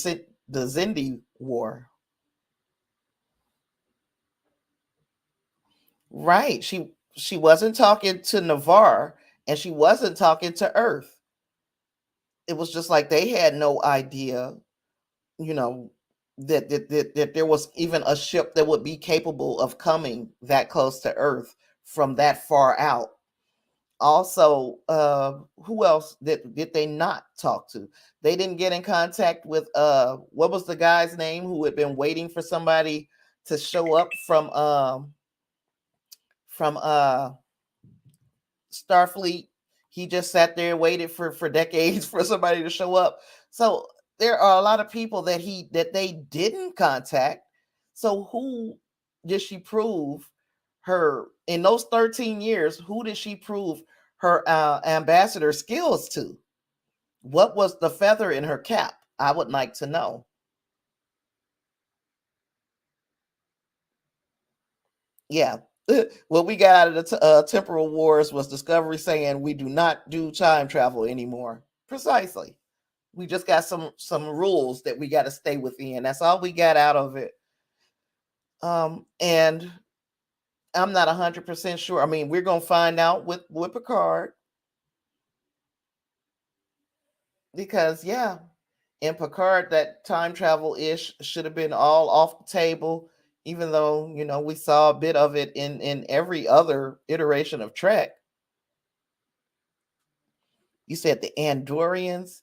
Zindi war. Right. She wasn't talking to Navarre, and she wasn't talking to Earth. It was just like they had no idea, you know, that there was even a ship that would be capable of coming that close to Earth from that far out. Also, who else did they not talk to? They didn't get in contact with what was the guy's name who had been waiting for somebody to show up from Starfleet. He just sat there and waited for decades for somebody to show up. So there are a lot of people that they didn't contact. So who did she prove her in those 13 years? Who did she prove her ambassador skills to? What was the feather in her cap? I would like to know. Yeah. What we got out of the temporal wars was Discovery saying we do not do time travel anymore. Precisely. We just got some rules that we got to stay within. That's all we got out of it. And I'm not 100% sure. I mean, we're gonna find out with Picard because yeah, in Picard that time travel ish should have been all off the table. Even though we saw a bit of it in every other iteration of Trek. You said the Andorians.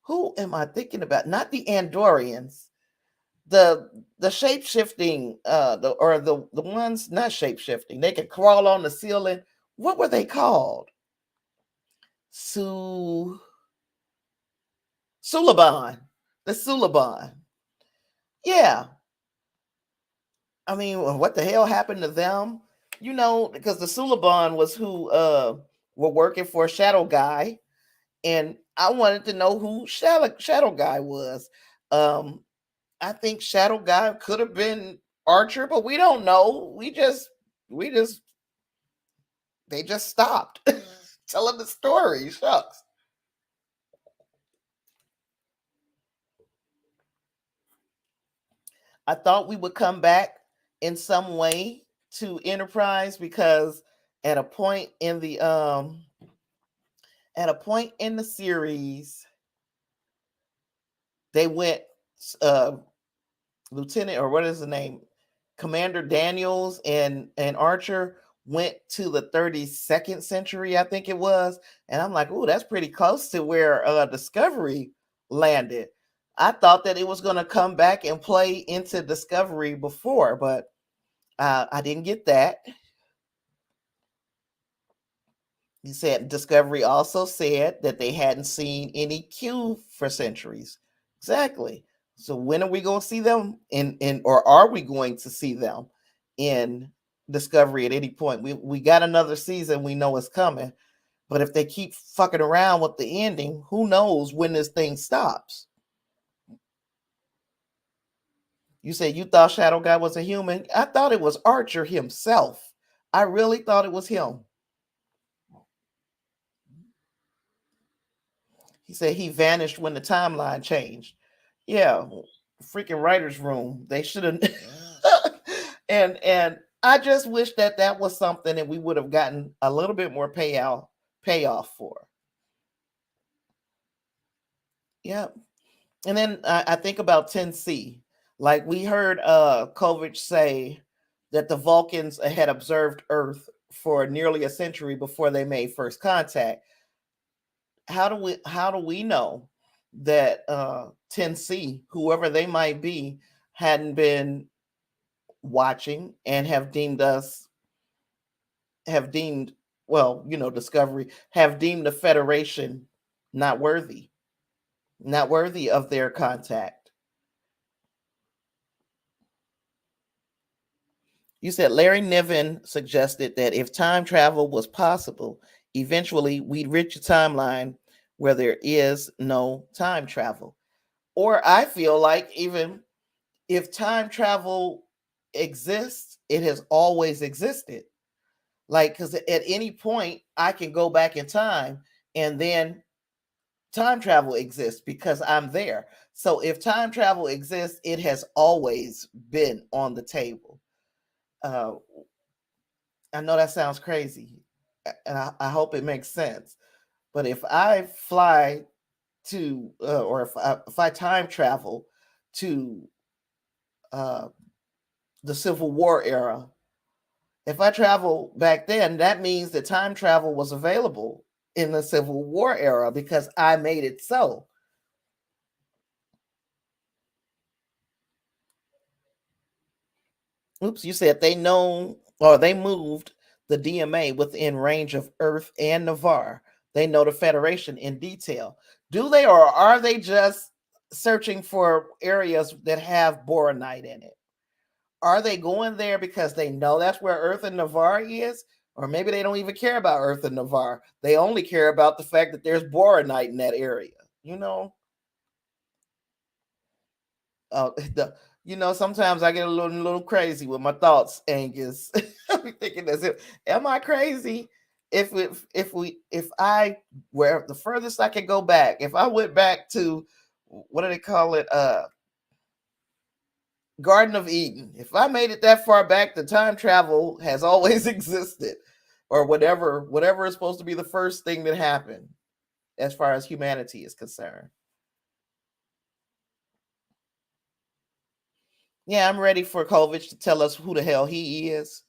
Who am I thinking about? Not the Andorians. The shape shifting, the ones not shape shifting. They could crawl on the ceiling. What were they called? Su Suliban. The Suliban. Yeah. I mean, what the hell happened to them? Because the Suliban was who were working for Shadow Guy, and I wanted to know who Shadow Guy was. I think Shadow Guy could have been Archer, but we don't know. We just they just stopped telling the story. Shucks. I thought we would come back in some way to Enterprise because at a point in the series they went uh Lieutenant, or what is the name? Commander Daniels and Archer went to the 32nd century, I think it was. And I'm like, "Ooh, that's pretty close to where Discovery landed." I thought that it was going to come back and play into Discovery before, but I didn't get that. He said Discovery also said that they hadn't seen any Q for centuries. Exactly. So when are we going to see them in or are we going to see them in Discovery at any point? We got another season, we know it's coming. But if they keep fucking around with the ending, who knows when this thing stops? You said you thought Shadow Guy was a human. I thought it was Archer himself. I really thought it was him. He said he vanished when the timeline changed. Yeah, freaking writer's room. They should have. and I just wish that that was something that we would have gotten a little bit more payoff for. Yeah, and then I think about 10C. Like we heard Kovic say that the Vulcans had observed Earth for nearly a century before they made first contact. How do we know that 10C, whoever they might be, hadn't been watching and have deemed Discovery have deemed the Federation not worthy of their contact. You said Larry Niven suggested that if time travel was possible, eventually we'd reach a timeline where there is no time travel. Or I feel like even if time travel exists, it has always existed. Like, because at any point I can go back in time and then time travel exists because I'm there. So if time travel exists, it has always been on the table. Uh, I know that sounds crazy, and I hope it makes sense. But if I fly to, or if I time travel to uh, the Civil War era, if I travel back then, that means that time travel was available in the Civil War era because I made it so. Oops, you said they know or they moved the DMA within range of Earth and Navarre. They know the Federation in detail. Do they, or are they just searching for areas that have boronite in it? Are they going there because they know that's where Earth and Navarre is? Or maybe they don't even care about Earth and Navarre. They only care about the fact that there's boronite in that area. You know, uh, the Sometimes I get a little crazy with my thoughts, Angus. I'm thinking as if, am I crazy? If where the furthest I can go back, if I went back to, what do they call it? Garden of Eden. If I made it that far back, the time travel has always existed, or whatever is supposed to be the first thing that happened as far as humanity is concerned. Yeah, I'm ready for Kovic to tell us who the hell he is.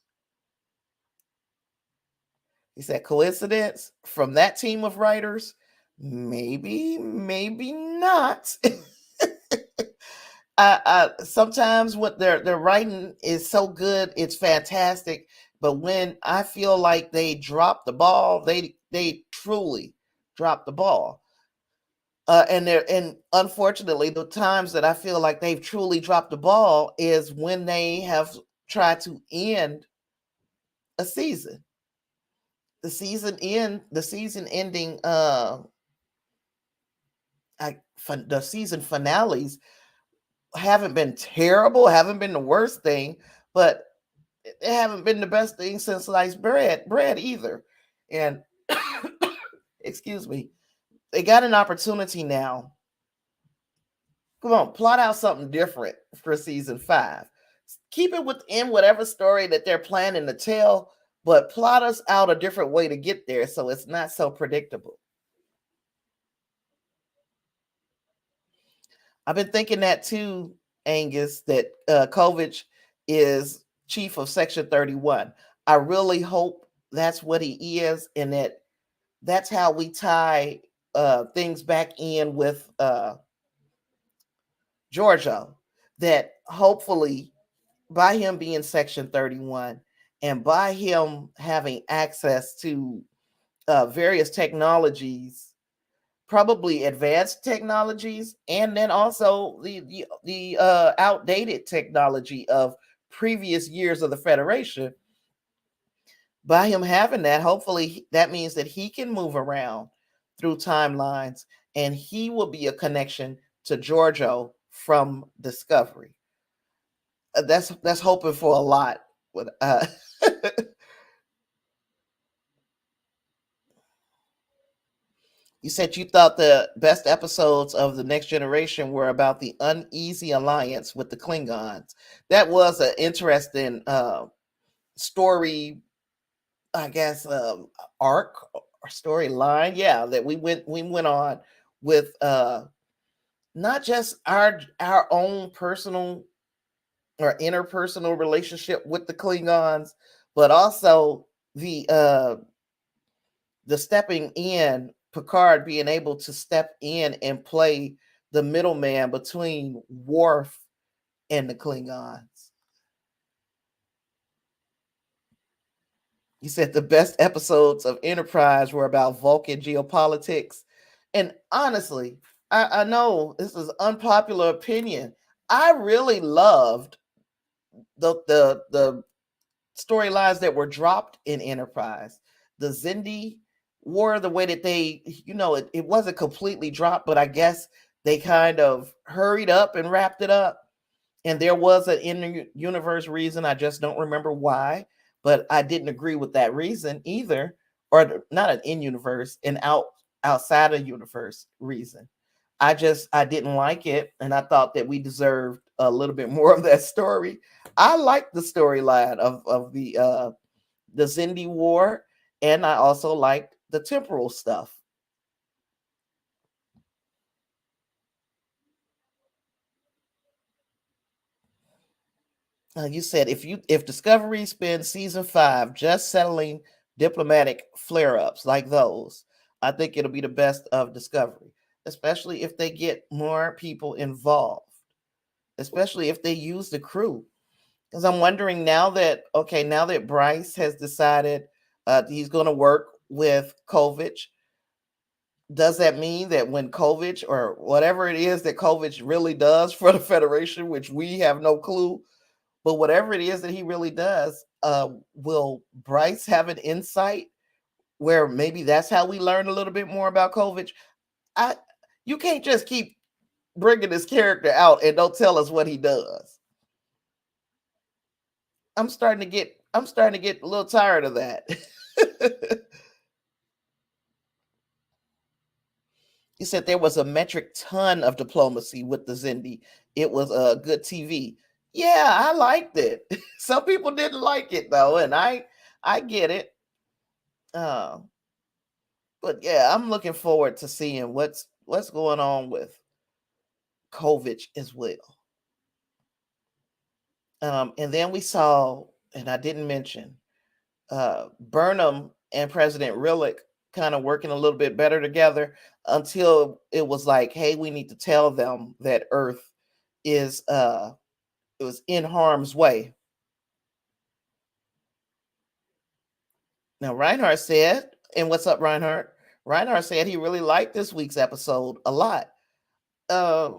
He said, coincidence from that team of writers? Maybe, maybe not. Sometimes what their writing is so good, it's fantastic. But when I feel like they drop the ball, they truly drop the ball. And unfortunately, the times that I feel like they've truly dropped the ball is when they have tried to end a season. The season ending the season finales haven't been terrible, haven't been the worst thing, but they haven't been the best thing since sliced bread either. And excuse me, they got an opportunity now. Come on, plot out something different for season 5. Keep it within whatever story that they're planning to tell, but plot us out a different way to get there so it's not so predictable. I've been thinking that too, Angus, that Kovic is chief of Section 31. I really hope that's what he is, and that's how we tie things back in with Giorgio. That hopefully, by him being Section 31 and by him having access to various technologies, probably advanced technologies, and then also the outdated technology of previous years of the Federation. By him having that, hopefully that means that he can move around through timelines, and he will be a connection to Giorgio from Discovery. That's hoping for a lot. You said you thought the best episodes of the Next Generation were about the uneasy alliance with the Klingons. That was an interesting story, I guess, arc or storyline. Yeah, that we went on with not just our own personal or interpersonal relationship with the Klingons, but also the uh the stepping in, Picard being able to step in and play the middleman between Worf and the Klingons. You said the best episodes of Enterprise were about Vulcan geopolitics. And honestly, I know this is unpopular opinion. I really loved the storylines that were dropped in Enterprise. The Zindi War, the way that it wasn't completely dropped, but I guess they kind of hurried up and wrapped it up. And there was an in-universe reason. I just don't remember why, but I didn't agree with that reason either, or not an in-universe, an outside of universe reason. I didn't like it, and I thought that we deserved a little bit more of that story. I liked the storyline of the Zindi War, and I also liked the temporal stuff. You said if Discovery spends season 5 just settling diplomatic flare-ups like those, I think it'll be the best of Discovery, especially if they get more people involved, especially if they use the crew. Because I'm wondering now that Bryce has decided he's going to work with Kovic, does that mean that when Kovic or whatever it is that Kovic really does for the Federation, which we have no clue, but whatever it is that he really does, will Bryce have an insight where maybe that's how we learn a little bit more about Kovic? I You can't just keep bringing this character out and don't tell us what he does. I'm starting to get a little tired of that. He said there was a metric ton of diplomacy with the Zindi. It was a good TV. Yeah, I liked it. Some people didn't like it though, and I get it. Uh, but yeah, I'm looking forward to seeing what's going on with COVID as well. And then we saw, and I didn't mention, Burnham and President Rillick kind of working a little bit better together until it was like, hey, we need to tell them that Earth is it was in harm's way. Now Reinhardt said, and what's up, Reinhardt? Reinhardt said he really liked this week's episode a lot. Uh,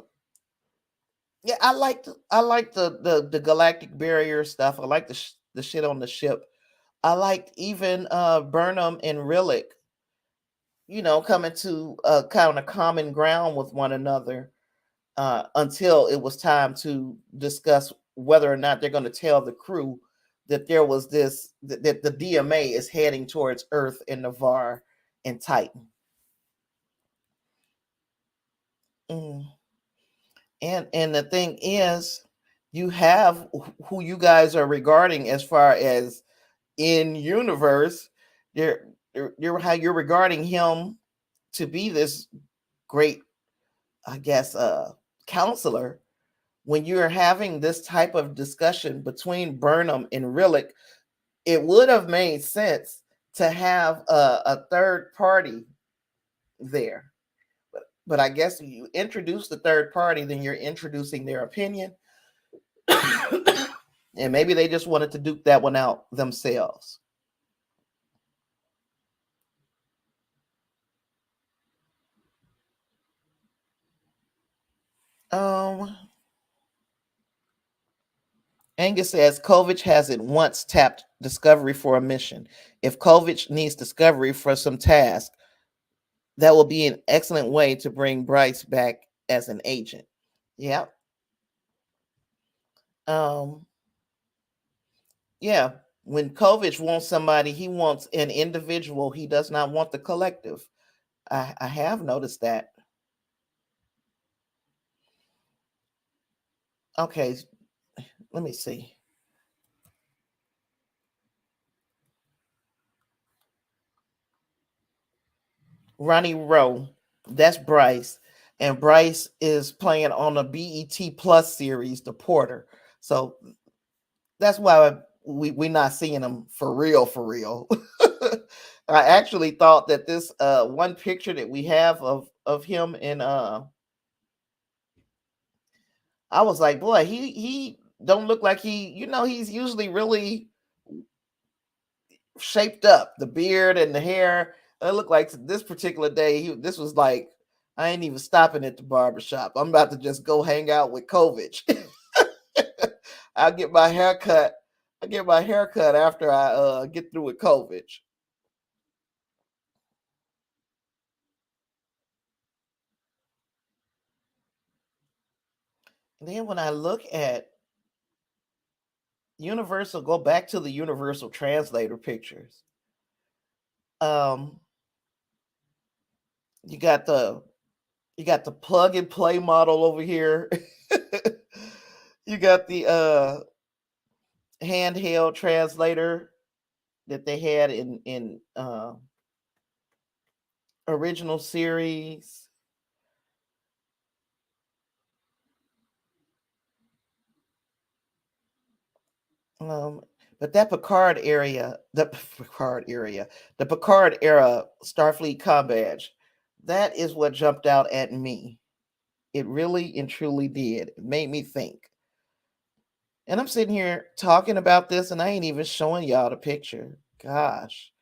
yeah, I liked the Galactic Barrier stuff. I like the shit on the ship. I liked even Burnham and Rillick, coming to kind of common ground with one another until it was time to discuss whether or not they're going to tell the crew that there was that the DMA is heading towards Earth and Navarre and Titan. Mm. And the thing is, you have who you guys are regarding as far as in universe. You're how you're regarding him to be this great, I guess, counselor. When you're having this type of discussion between Burnham and Rillick, it would have made sense to have a third party there. But I guess you introduce the third party, then you're introducing their opinion. And maybe they just wanted to duke that one out themselves. Um, Angus says Kovic hasn't once tapped Discovery for a mission. If Kovic needs Discovery for some task, that will be an excellent way to bring Bryce back as an agent. Yeah. Um, yeah. When Kovic wants somebody, he wants an individual. He does not want the collective. I have noticed that. Okay, let me see. Ronnie Rowe, that's Bryce. And Bryce is playing on a BET Plus series, The Porter. So that's why we're not seeing him for real, for real. I actually thought that this one picture that we have of him in I was like, boy, he don't look like he's usually really shaped up, the beard and the hair. It looked like this particular day, this was like, I ain't even stopping at the barbershop. I'm about to just go hang out with Kovic. I'll get my haircut. I get my haircut after I get through with Kovic. And then when I look at Universal, go back to the Universal Translator pictures. Um, you got the plug and play model over here. You got the handheld translator that they had in original series. Um, but that Picard area, the Picard era Starfleet com badge, that is what jumped out at me. It really and truly did. It made me think. And I'm sitting here talking about this, and I ain't even showing y'all the picture. Gosh.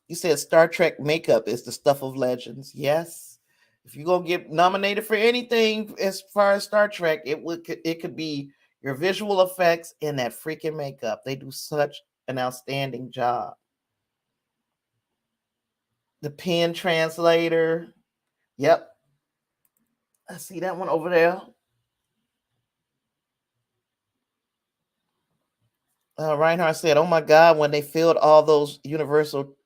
You said Star Trek makeup is the stuff of legends. Yes. If you're gonna get nominated for anything as far as Star Trek, it could be your visual effects and that freaking makeup. They do such an outstanding job. The pen translator. Yep. I see that one over there. Reinhardt said, "Oh my God, when they filled all those universal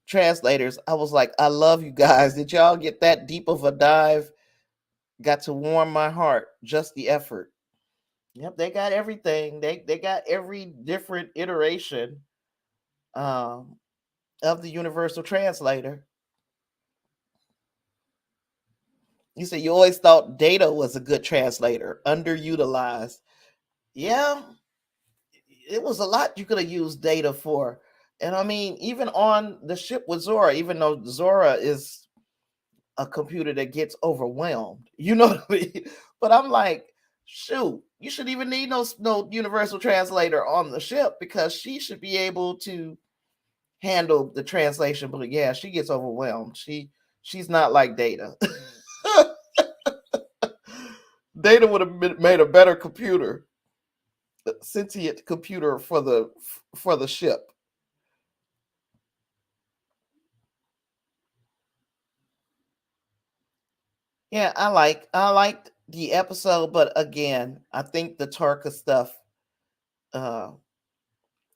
translators, I was like, I love you guys. Did y'all get that deep of a dive? Got to warm my heart. Just the effort." Yep, they got everything. They got every different iteration um, of the universal translator. You said you always thought Data was a good translator, underutilized. Yeah, it was a lot you could have used Data for. And I mean, even on the ship with Zora, even though Zora is a computer that gets overwhelmed, you know what I mean? But I'm like, shoot, you should even need no universal translator on the ship because she should be able to handle the translation. But yeah, she gets overwhelmed. She's not like Data. Data would have made a better computer, sentient computer for the ship. Yeah, I liked the episode, but again, I think the Tarka stuff. Uh,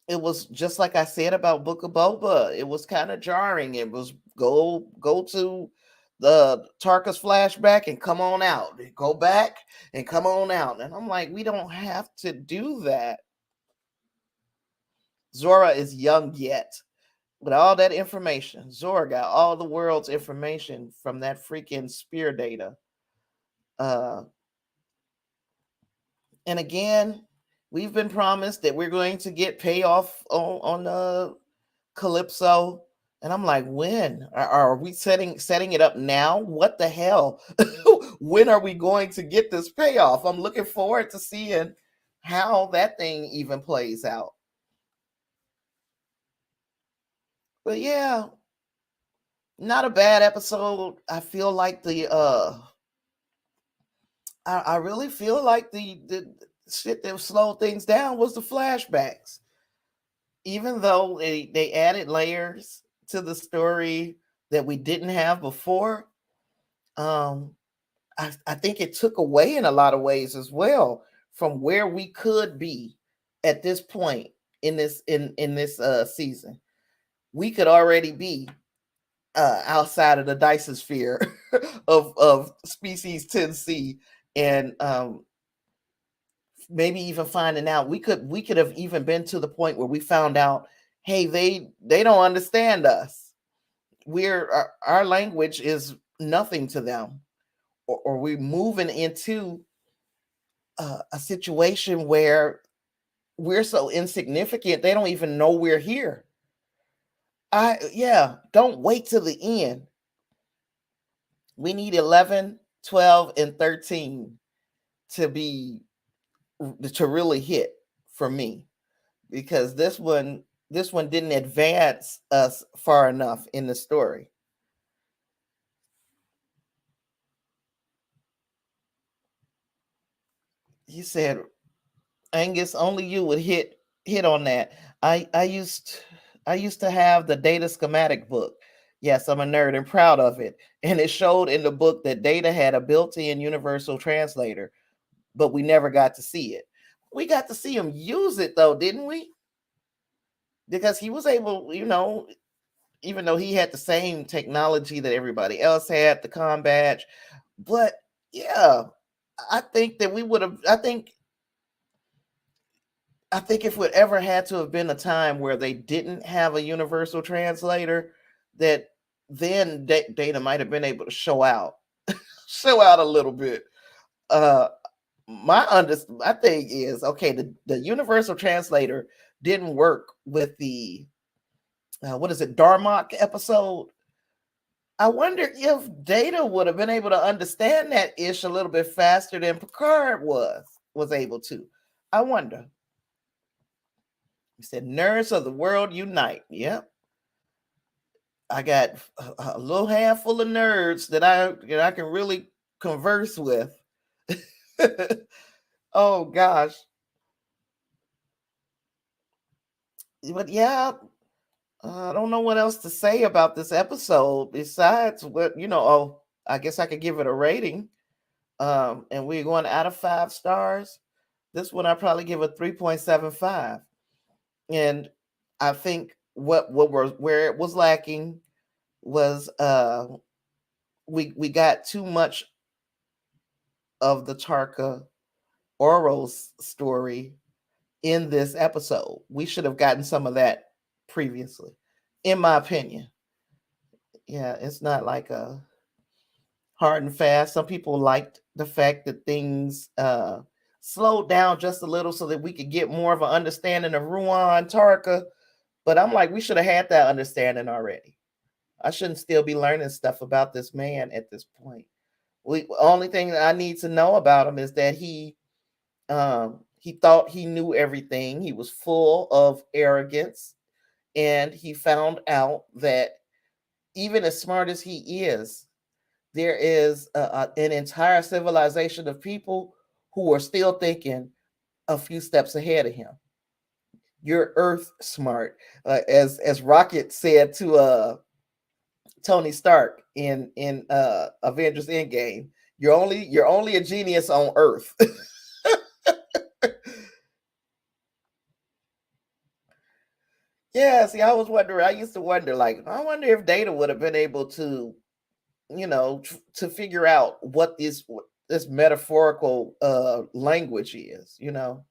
it was just like I said about Book of Boba. It was kind of jarring. It was go to the Tarka's flashback and come on out. Go back and come on out. And I'm like, we don't have to do that. Zora is young yet. With all that information, Zora got all the world's information from that freaking spear data. Uh, and again, we've been promised that we're going to get payoff on Calypso. And I'm like, when are we setting it up now? What the hell? When are we going to get this payoff? I'm looking forward to seeing how that thing even plays out. But yeah, not a bad episode. I feel like I really feel like the shit that slowed things down was the flashbacks. Even though they added layers to the story that we didn't have before, um, I think it took away in a lot of ways as well from where we could be at this point in this season. We could already be outside of the Dyson sphere of species 10C, and maybe even finding out we could have even been to the point where we found out, hey, they don't understand us. Our language is nothing to them, or we're moving into a situation where we're so insignificant they don't even know we're here. I Yeah, don't wait till the end. We need 11, 12, and 13 to be to really hit for me, because this one didn't advance us far enough in the story. He said, Angus, only you would hit on that. I used to have the data schematic book. Yes, I'm a nerd and proud of it. And it showed in the book that Data had a built-in universal translator, but we never got to see it. We got to see him use it though, didn't we? Because he was able, even though he had the same technology that everybody else had, the com badge. But yeah, I think that we would have. I think if it ever had to have been a time where they didn't have a universal translator, that then Data might have been able to show out a little bit. Uh, my thing is, okay, the universal translator didn't work with the what is it, Darmok episode. I wonder if Data would have been able to understand that ish a little bit faster than Picard was able to. I wonder. He said, "Nerds of the world unite." Yep, I got a little handful of nerds that I can really converse with. Oh gosh, but yeah, I don't know what else to say about this episode besides what. Oh, I guess I could give it a rating. And we're going out of 5 stars. This one I probably give a 3.75. And I think where it was lacking was we got too much of the Tarka Oros story in this episode. We should have gotten some of that previously, in my opinion. Yeah, it's not like a hard and fast. Some people liked the fact that things slowed down just a little so that we could get more of an understanding of Ruon Tarka. But I'm like, we should have had that understanding already. I shouldn't still be learning stuff about this man at this point. Only thing that I need to know about him is that he thought he knew everything. He was full of arrogance, and he found out that even as smart as he is, there is an entire civilization of people who are still thinking a few steps ahead of him. You're Earth smart, as Rocket said to Tony Stark in Avengers Endgame. You're only a genius on Earth. Yeah, see, I was wondering. I used to wonder, like, I wonder if Data would have been able to, to figure out what this metaphorical language is. You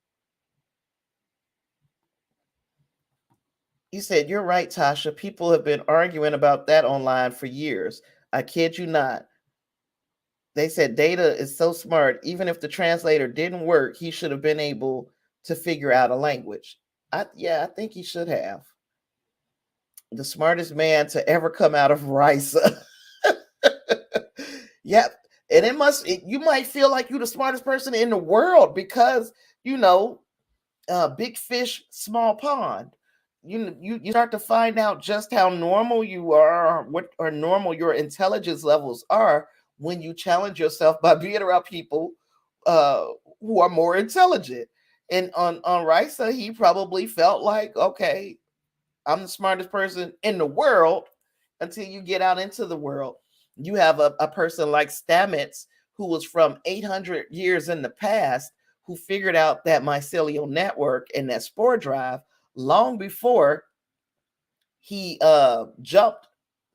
said you're right, Tasha. People have been arguing about that online for years. I kid you not. They said Data is so smart. Even if the translator didn't work, he should have been able to figure out a language. I think he should have. The smartest man to ever come out of Risa. Yep. And you might feel like you're the smartest person in the world because, you know, big fish, small pond. You start to find out just how normal you are, what or normal your intelligence levels are when you challenge yourself by being around people uh, who are more intelligent. And on Risa, he probably felt like, okay, I'm the smartest person in the world until you get out into the world. You have a person like Stamets, who was from 800 years in the past, who figured out that mycelial network and that spore drive long before he jumped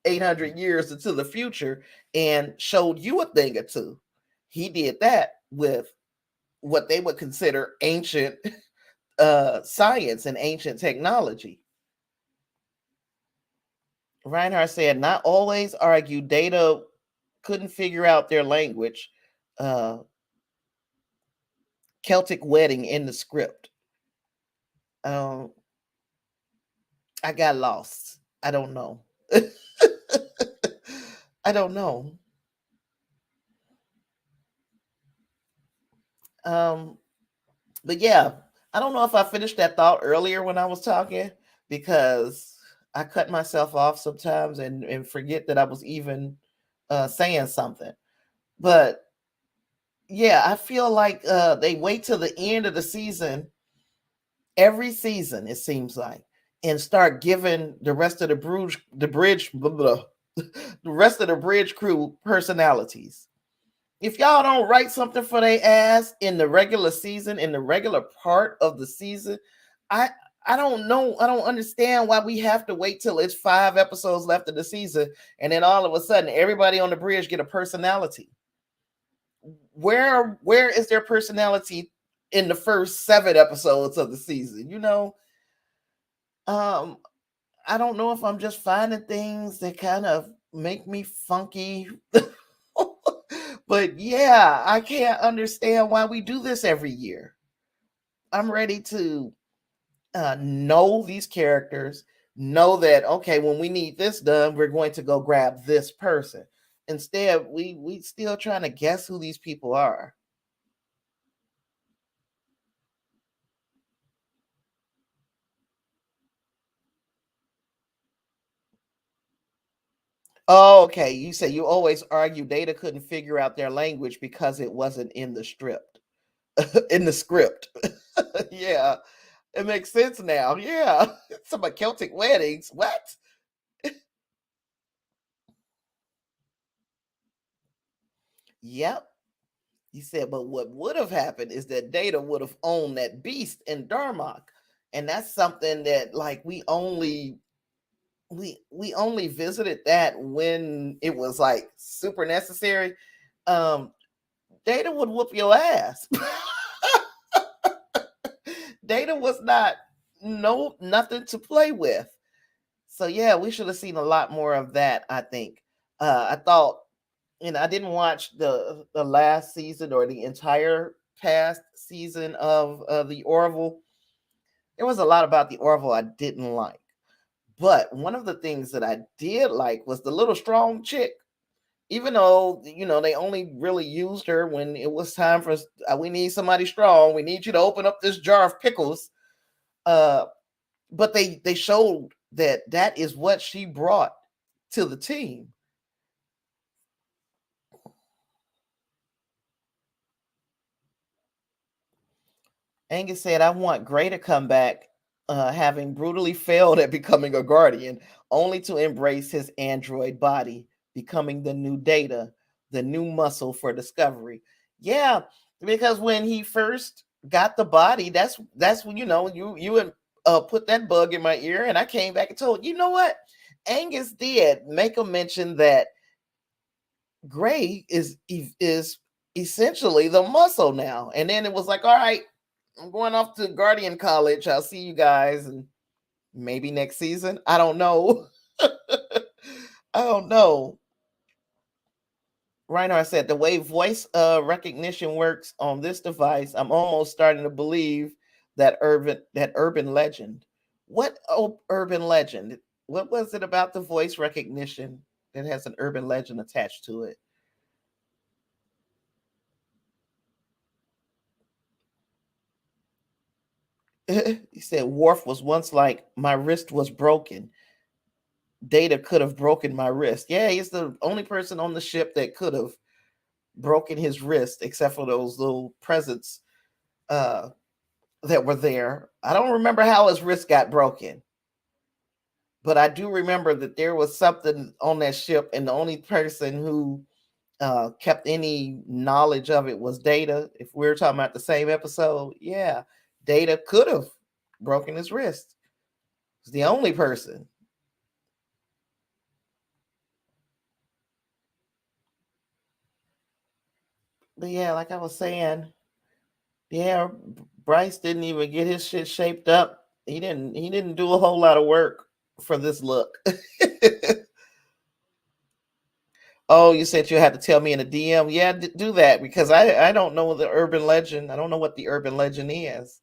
800 years into the future and showed you a thing or two. He did that with what they would consider ancient science and ancient technology. Reinhardt said, not always argue. Data couldn't figure out their language. Uh, Celtic wedding in the script. Um, I got lost. I don't know. I don't know. Um, but yeah, I don't know if I finished that thought earlier when I was talking because I cut myself off sometimes and forget that I was even saying something. But yeah, I feel like they wait till the end of the season, every season it seems like, and start giving the rest of the bridge crew personalities. If y'all don't write something for their ass in the regular season, in the regular part of the season, I I don't know. I don't understand why we have to wait till it's 5 episodes left of the season, and then all of a sudden everybody on the bridge get a personality. Where is their personality in the first 7 episodes of the season? Um, I don't know if I'm just finding things that kind of make me funky. But yeah, I can't understand why we do this every year. I'm ready to know these characters, know that okay, when we need this done, we're going to go grab this person. Instead, we still trying to guess who these people are. Oh, okay. You say you always argue Data couldn't figure out their language because it wasn't in the script. In the script. Yeah, it makes sense now. Yeah. Some Celtic weddings. What? Yep. He said, but what would have happened is that Data would have owned that beast in Darmok. And that's something that like we only visited that when it was like super necessary. Um Data would whoop your ass. Data was not no nothing to play with. So yeah, we should have seen a lot more of that, I think. I thought, I didn't watch the last season or the entire past season of the Orville. There was a lot about the Orville I didn't like. But one of the things that I did like was the little strong chick. Even though, they only really used her when it was time for we need somebody strong. We need you to open up this jar of pickles. Uh, but they showed that that is what she brought to the team. Angus said, I want Gray to come back, having brutally failed at becoming a guardian, only to embrace his android body, becoming the new Data, the new muscle for Discovery. Yeah, because when he first got the body, that's when you had put that bug in my ear, and I came back and told what Angus did make a mention that Gray is essentially the muscle now, and then it was like, all right, I'm going off to Guardian College. I'll see you guys, and maybe next season. I don't know. I don't know. Reinhardt said the way voice recognition works on this device, I'm almost starting to believe that urban legend. What urban legend? What was it about the voice recognition that has an urban legend attached to it? He said Worf was once like, my wrist was broken. Data could have broken my wrist. Yeah, he's the only person on the ship that could have broken his wrist, except for those little presents uh, that were there. I don't remember how his wrist got broken, but I do remember that there was something on that ship, and the only person who kept any knowledge of it was Data. If we are talking about the same episode, yeah, Data could have broken his wrist. He's the only person. But yeah, like I was saying, yeah, Bryce didn't even get his shit shaped up. He didn't do a whole lot of work for this look. Oh, you said you had to tell me in a DM. Yeah, do that because I don't know the urban legend. I don't know what the urban legend is.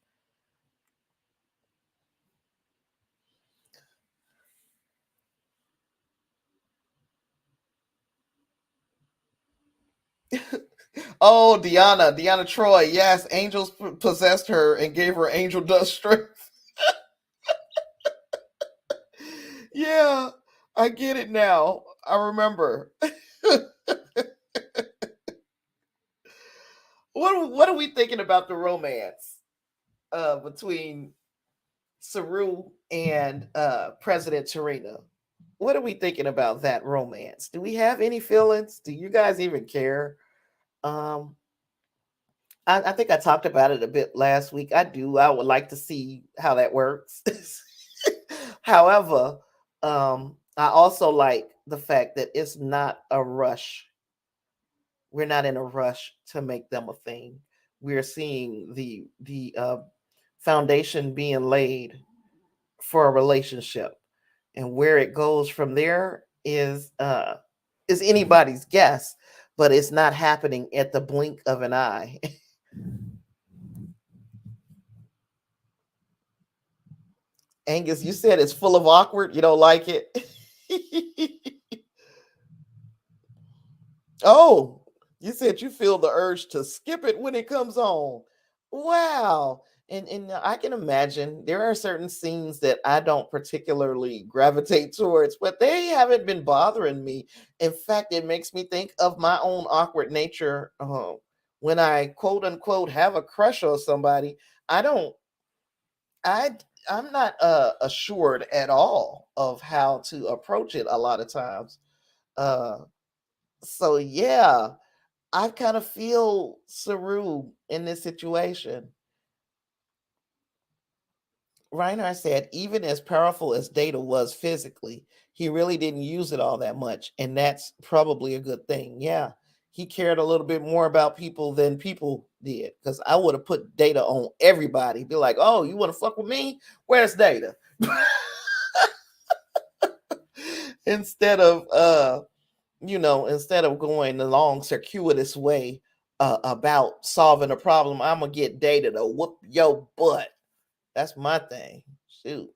Oh, Deanna Troy. Yes, angels possessed her and gave her angel dust strength. Yeah, I get it now. I remember. What are we thinking about the romance between Saru and President Tarina? What are we thinking about that romance? Do we have any feelings? Do you guys even care? Um, I think I talked about it a bit last week. I do. I would like to see how that works. However, I also like the fact that it's not a rush. We're not in a rush to make them a thing. We're seeing the foundation being laid for a relationship, and where it goes from there is anybody's guess, but it's not happening at the blink of an eye. Angus, you said it's full of awkward. You don't like it. Oh, you said you feel the urge to skip it when it comes on. Wow. And I can imagine there are certain scenes that I don't particularly gravitate towards, but they haven't been bothering me. In fact, it makes me think of my own awkward nature. When I quote unquote have a crush on somebody, I don't I I'm not assured at all of how to approach it a lot of times. Uh so yeah, I kind of feel Saru in this situation. Reinhardt said, even as powerful as Data was physically, he really didn't use it all that much. And that's probably a good thing. Yeah. He cared a little bit more about people than people did. Because I would have put Data on everybody. Be like, oh, you want to fuck with me? Where's Data? instead of instead of going the long circuitous way about solving a problem, I'm gonna get Data to whoop your butt. That's my thing. Shoot.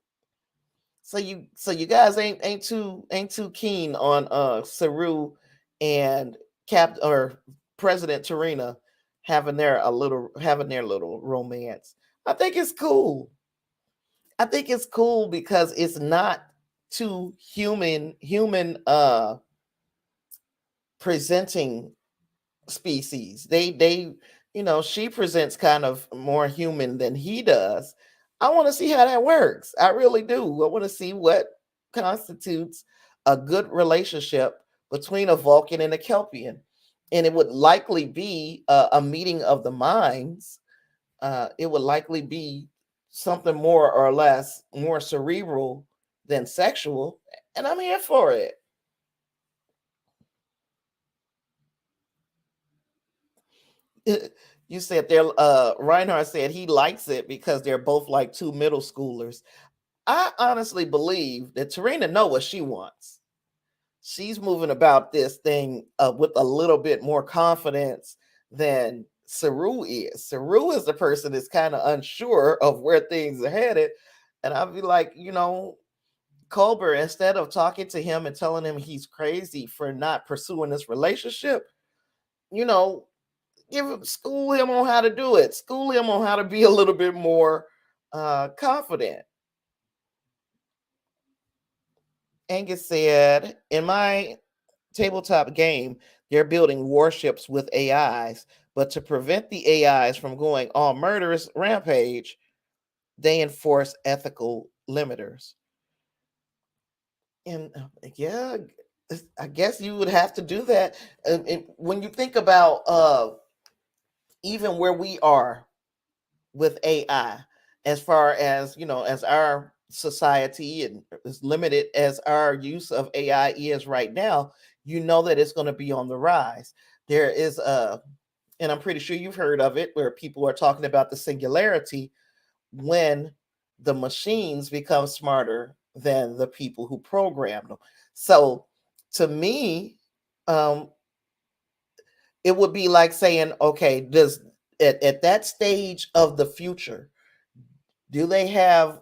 So you guys ain't too keen on Saru and Cap or President Tarina having their little romance. I think it's cool. I think it's cool because it's not too human presenting species. She presents kind of more human than he does. I want to see how that works. I really do. I want to see what constitutes a good relationship between a Vulcan and a Kelpian. And it would likely be a meeting of the minds. It would likely be something more or less more cerebral than sexual. And I'm here for it. You said they're Reinhardt said he likes it because they're both like two middle schoolers. I honestly believe that Tarina know what she wants. She's moving about this thing with a little bit more confidence than Saru is. Saru is the person that's kind of unsure of where things are headed. And I'd be like, Colbert, instead of talking to him and telling him he's crazy for not pursuing this relationship, you know, school him on how to do it. School him on how to be a little bit more confident. Angus said, in my tabletop game, they're building warships with AIs, but to prevent the AIs from going on murderous rampage, they enforce ethical limiters. And yeah, I guess you would have to do that. When you think about even where we are with AI, as far as as our society and as limited as our use of AI is right now, that it's going to be on the rise. There is and I'm pretty sure you've heard of it, where people are talking about the singularity when the machines become smarter than the people who program them. So to me, um, it would be like saying, okay, does at that stage of the future, do they have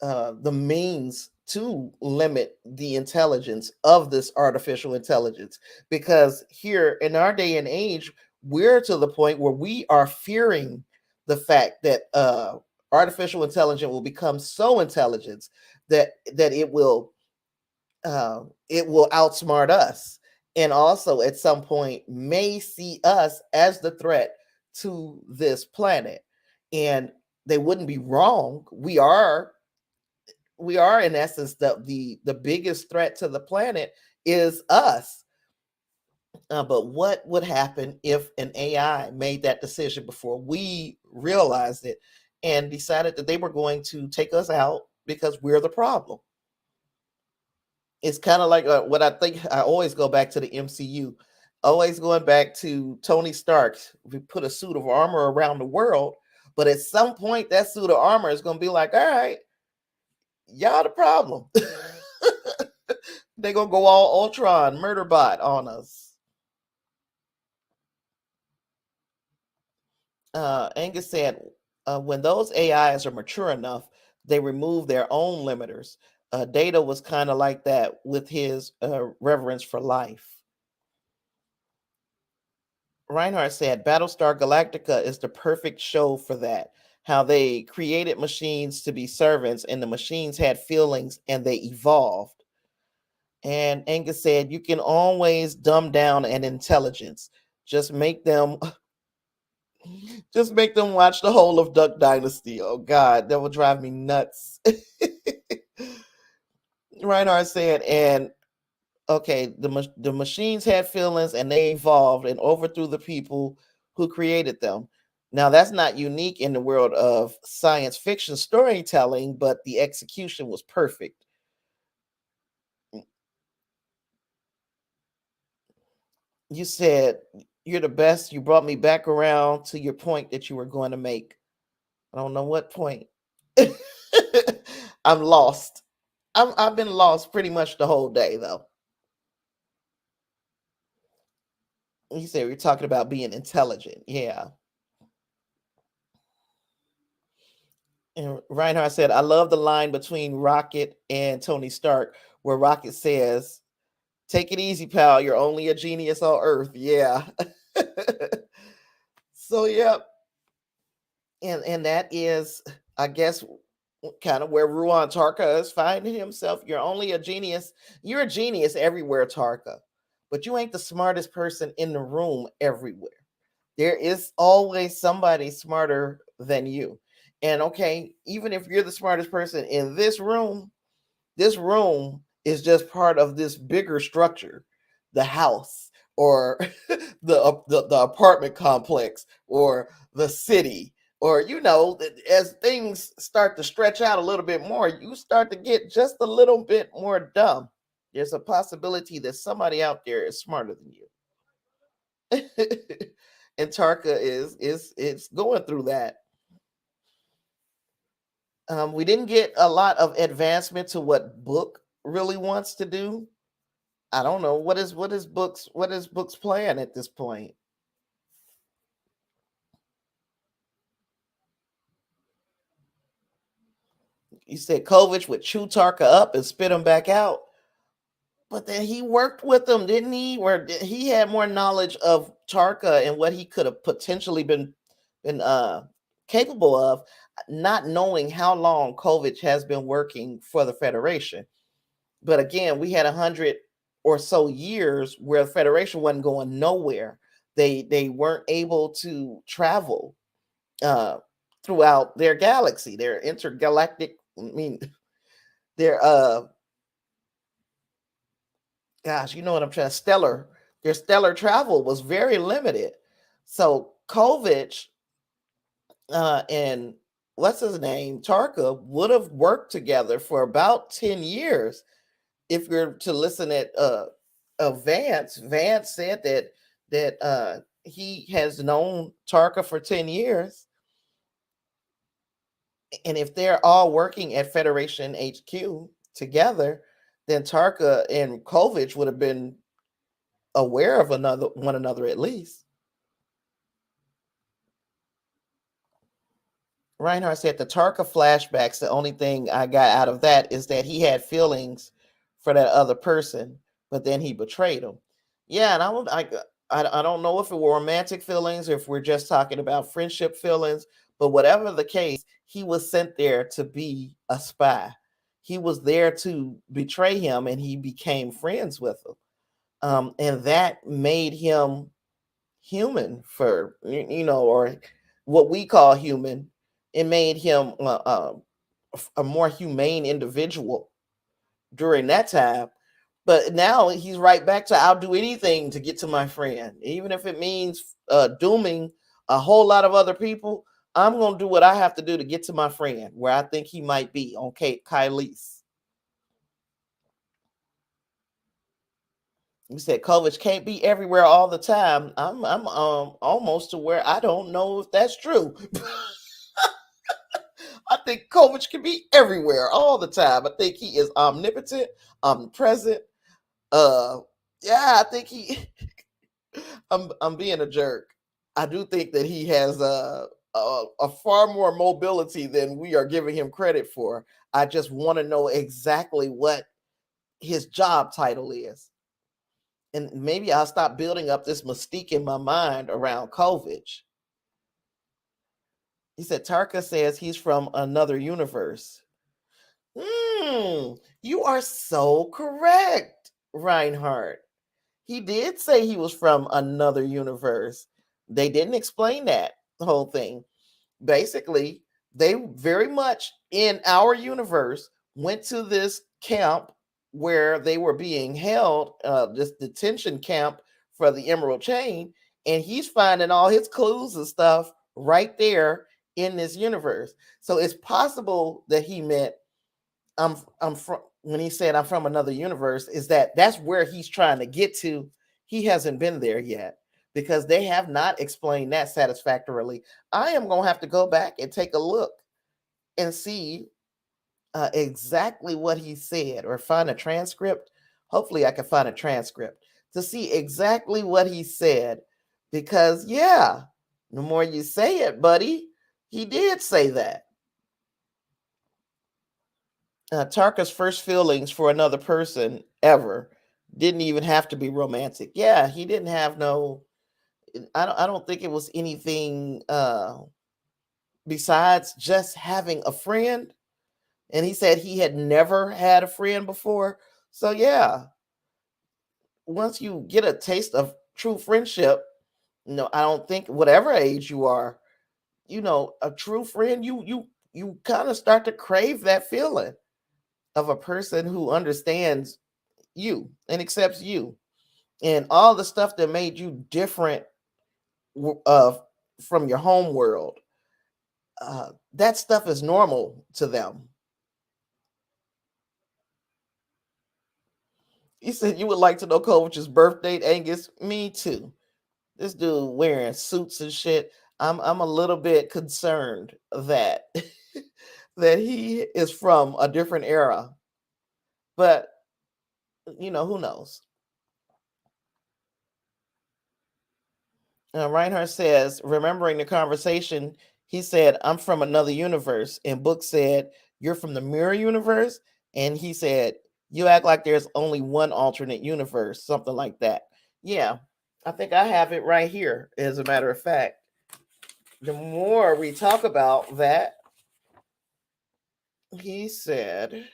the means to limit the intelligence of this artificial intelligence? Because here in our day and age, we're to the point where we are fearing the fact that artificial intelligence will become so intelligent that it will outsmart us, and also at some point may see us as the threat to this planet. And they wouldn't be wrong. We are in essence the biggest threat to the planet is us. But what would happen if an AI made that decision before we realized it and decided that they were going to take us out because we're the problem? It's kind of like what I think. I always go back to the MCU, always going back to Tony Stark. We put a suit of armor around the world, but at some point, that suit of armor is going to be like, all right, y'all the problem. They're going to go all Ultron, Murderbot on us. Angus said, when those AIs are mature enough, they remove their own limiters. Data was kind of like that with his reverence for life. Reinhardt said Battlestar Galactica is the perfect show for that. How they created machines to be servants, and the machines had feelings and they evolved. And Angus said, you can always dumb down an intelligence. Just make them just make them watch the whole of Duck Dynasty. Oh God, that would drive me nuts. Reinhardt said, and Okay, the machines had feelings and they evolved and overthrew the people who created them. Now that's not unique in the world of science fiction storytelling, but the execution was perfect. You said you're the best. You brought me back around to your point that you were going to make. I don't know what point. I'm lost. I've been lost pretty much the whole day though. You said we're talking about being intelligent. Yeah. And Reinhardt said, I love the line between Rocket and Tony Stark, where Rocket says, take it easy, pal. You're only a genius on Earth. Yeah. So yeah, and that is, I guess, kind of where Ruon Tarka is finding himself. You're only a genius. You're a genius everywhere, Tarka, but you ain't the smartest person in the room everywhere. There is always somebody smarter than you. And okay, even if you're the smartest person in this room is just part of this bigger structure, the house or the apartment complex or the city, or as things start to stretch out a little bit more, you start to get just a little bit more dumb. There's a possibility that somebody out there is smarter than you. And Tarka is going through that. We didn't get a lot of advancement to what Book really wants to do. I don't know what is Book's plan at this point. You said Kovic would chew Tarka up and spit him back out, but then he worked with him, didn't he? Where he had more knowledge of Tarka and what he could have potentially been capable of, not knowing how long Kovic has been working for the Federation. But again, we had 100 or so years where the Federation wasn't going nowhere. They weren't able to travel uh, throughout their galaxy, their intergalactic. I mean, their gosh, you know what I'm trying. Stellar. Their stellar travel was very limited. So Kovic and what's his name, Tarka, would have worked together for about 10 years if you're to listen at Vance said that he has known Tarka for 10 years. And if they're all working at Federation HQ together, then Tarka and Kovic would have been aware of one another at least. Reinhardt said the Tarka flashbacks, the only thing I got out of that is that he had feelings for that other person, but then he betrayed him. Yeah, and I don't know if it were romantic feelings or if we're just talking about friendship feelings, but whatever the case, he was sent there to be a spy. He was there to betray him and he became friends with him. And that made him human for or what we call human. It made him a more humane individual during that time. But now he's right back to I'll do anything to get to my friend, even if it means dooming a whole lot of other people. I'm gonna do what I have to do to get to my friend where I think he might be on Cape Kylise. You said Kovic can't be everywhere all the time. I'm almost to where I don't know if that's true. I think Kovic can be everywhere all the time. I think he is omnipotent, omnipresent. Uh, yeah, I think he. I'm being a jerk. I do think that he has a far more mobility than we are giving him credit for. I just want to know exactly what his job title is, and maybe I'll stop building up this mystique in my mind around Kovic. He said Tarka says he's from another universe. You are so correct, Reinhardt. He did say he was from another universe. They didn't explain that whole thing. Basically, they very much in our universe went to this camp where they were being held, this detention camp for the Emerald Chain, and he's finding all his clues and stuff right there in this universe. So it's possible that he meant I'm from when he said I'm from another universe, is that that's where he's trying to get to. He hasn't been there yet because they have not explained that satisfactorily. I am going to have to go back and take a look and see exactly what he said or find a transcript. Hopefully, I can find a transcript to see exactly what he said because, yeah, the more you say it, buddy, he did say that. Tarka's first feelings for another person ever didn't even have to be romantic. Yeah, he didn't have no. I don't think it was anything besides just having a friend. And he said he had never had a friend before. So yeah, once you get a taste of true friendship, I don't think whatever age you are, a true friend, you kind of start to crave that feeling of a person who understands you and accepts you and all the stuff that made you different uh, from your home world. That stuff is normal to them. He said you would like to know Kovich's birth date, Angus. Me too. This dude wearing suits and shit. I'm a little bit concerned that that he is from a different era. But who knows? Reinhardt says, remembering the conversation, he said, I'm from another universe. And Book said, you're from the mirror universe. And he said, you act like there's only one alternate universe, something like that. Yeah, I think I have it right here, as a matter of fact. The more we talk about that, he said,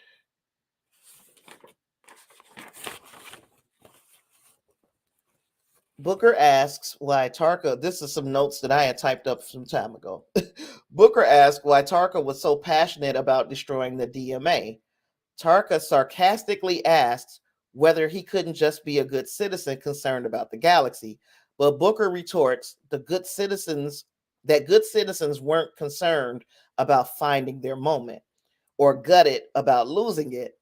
Booker asks why Tarka, this is some notes that I had typed up some time ago. Booker asked why Tarka was so passionate about destroying the DMA. Tarka sarcastically asks whether he couldn't just be a good citizen concerned about the galaxy. But Booker retorts that good citizens weren't concerned about finding their moment or gutted about losing it.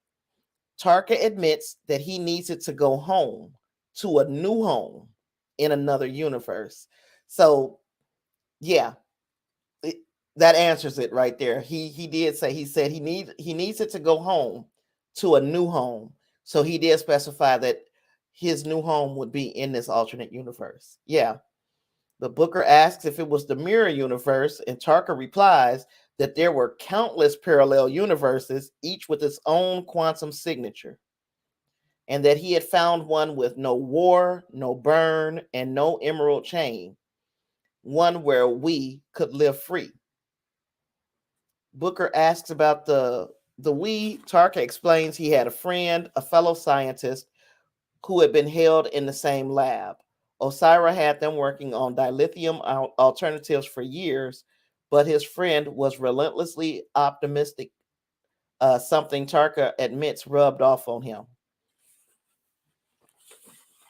Tarka admits that he needs it to go home to a new home in another universe. So, yeah, it, that answers it right there. He did say he needs it to go home to a new home. So he did specify that his new home would be in this alternate universe. Yeah. The Booker asks if it was the mirror universe, and Tarka replies that there were countless parallel universes, each with its own quantum signature, and that he had found one with no war, no burn, and no emerald chain, one where we could live free. Booker asks about the we. Tarka explains he had a friend, a fellow scientist, who had been held in the same lab. Osira had them working on dilithium alternatives for years, but his friend was relentlessly optimistic, something Tarka admits rubbed off on him.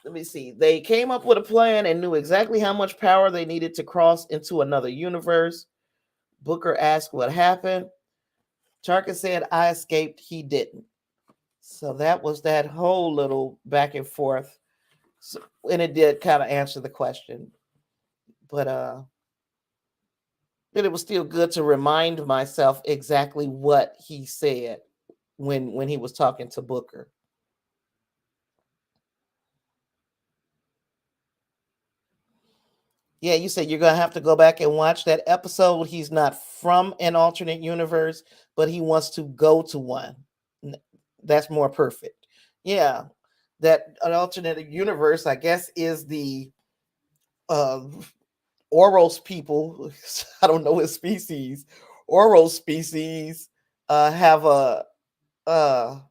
Let me see. They came up with a plan and knew exactly how much power they needed to cross into another universe. Booker asked what happened. Tarka said, I escaped, he didn't. So that was that whole little back and forth. So, and it did kind of answer the question. But it was still good to remind myself exactly what he said when he was talking to Booker. Yeah, you said you're gonna have to go back and watch that episode. He's not from an alternate universe, but he wants to go to one. That's more perfect. Yeah, that an alternate universe, I guess, is the uh, Oros people. I don't know his species. Oros species have a I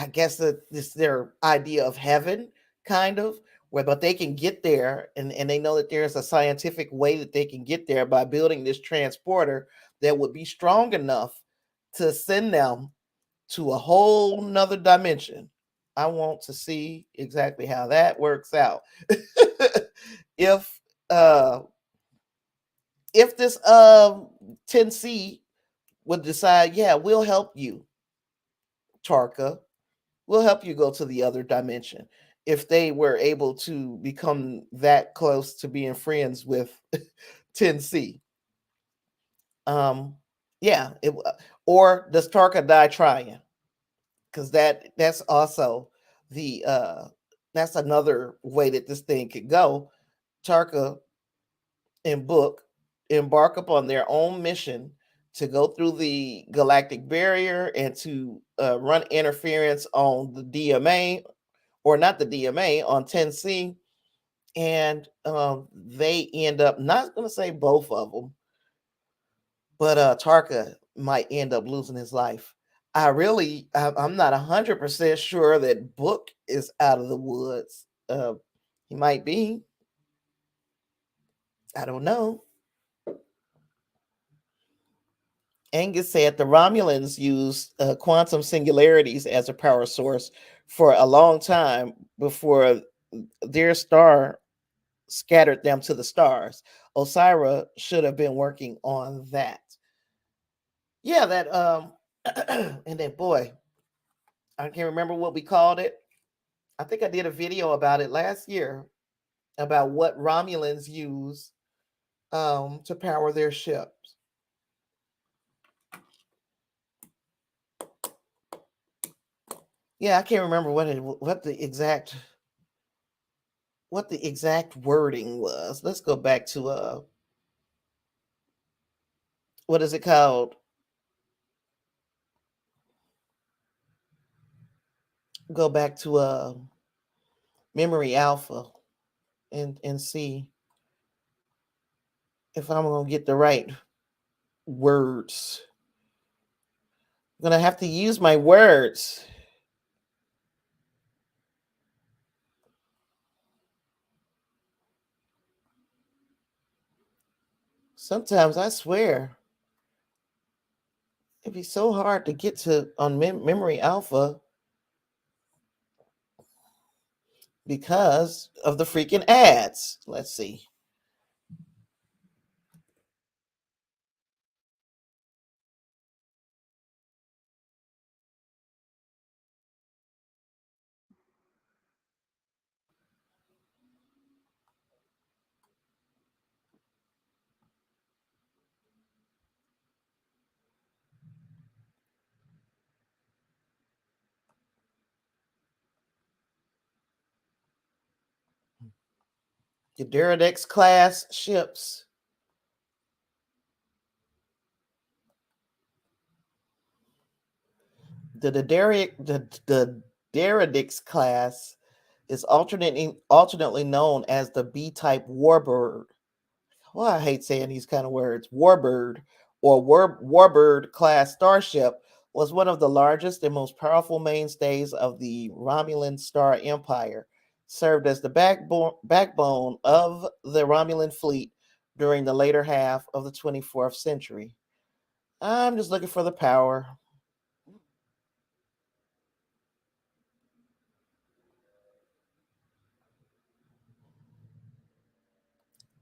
guess that this their idea of heaven, kind of, where but they can get there, and they know that there's a scientific way that they can get there by building this transporter that would be strong enough to send them to a whole nother dimension. I want to see exactly how that works out. if uh if this 10C would decide, yeah, we'll help you, Tarka. We'll help you go to the other dimension. If they were able to become that close to being friends with 10C. Um yeah, or does Tarka die trying? Because that's also the that's another way that this thing could go. Tarka and Book embark upon their own mission to go through the Galactic Barrier and to run interference on the DMA, or not the DMA, on 10C. And they end up, not going to say both of them, but Tarka might end up losing his life. I'm not 100% sure that Book is out of the woods. He might be. I don't know. Angus said the Romulans used quantum singularities as a power source for a long time before their star scattered them to the stars. Osira should have been working on that. Yeah, that and then boy, I can't remember what we called it. I think I did a video about it last year about what Romulans use to power their ships. Yeah, I can't remember what the exact wording was. Let's go back to what is it called? Go back to Memory Alpha and see if I'm gonna get the right words. I'm gonna have to use my words. Sometimes I swear it'd be so hard to get to on Memory Alpha because of the freaking ads. Let's see. The Duradex class ships. The Deradix class is alternately known as the B-type warbird. Well, I hate saying these kind of words. Warbird or Warbird class starship was one of the largest and most powerful mainstays of the Romulan Star Empire, served as the backbone of the Romulan fleet during the later half of the 24th century. I'm just looking for the power.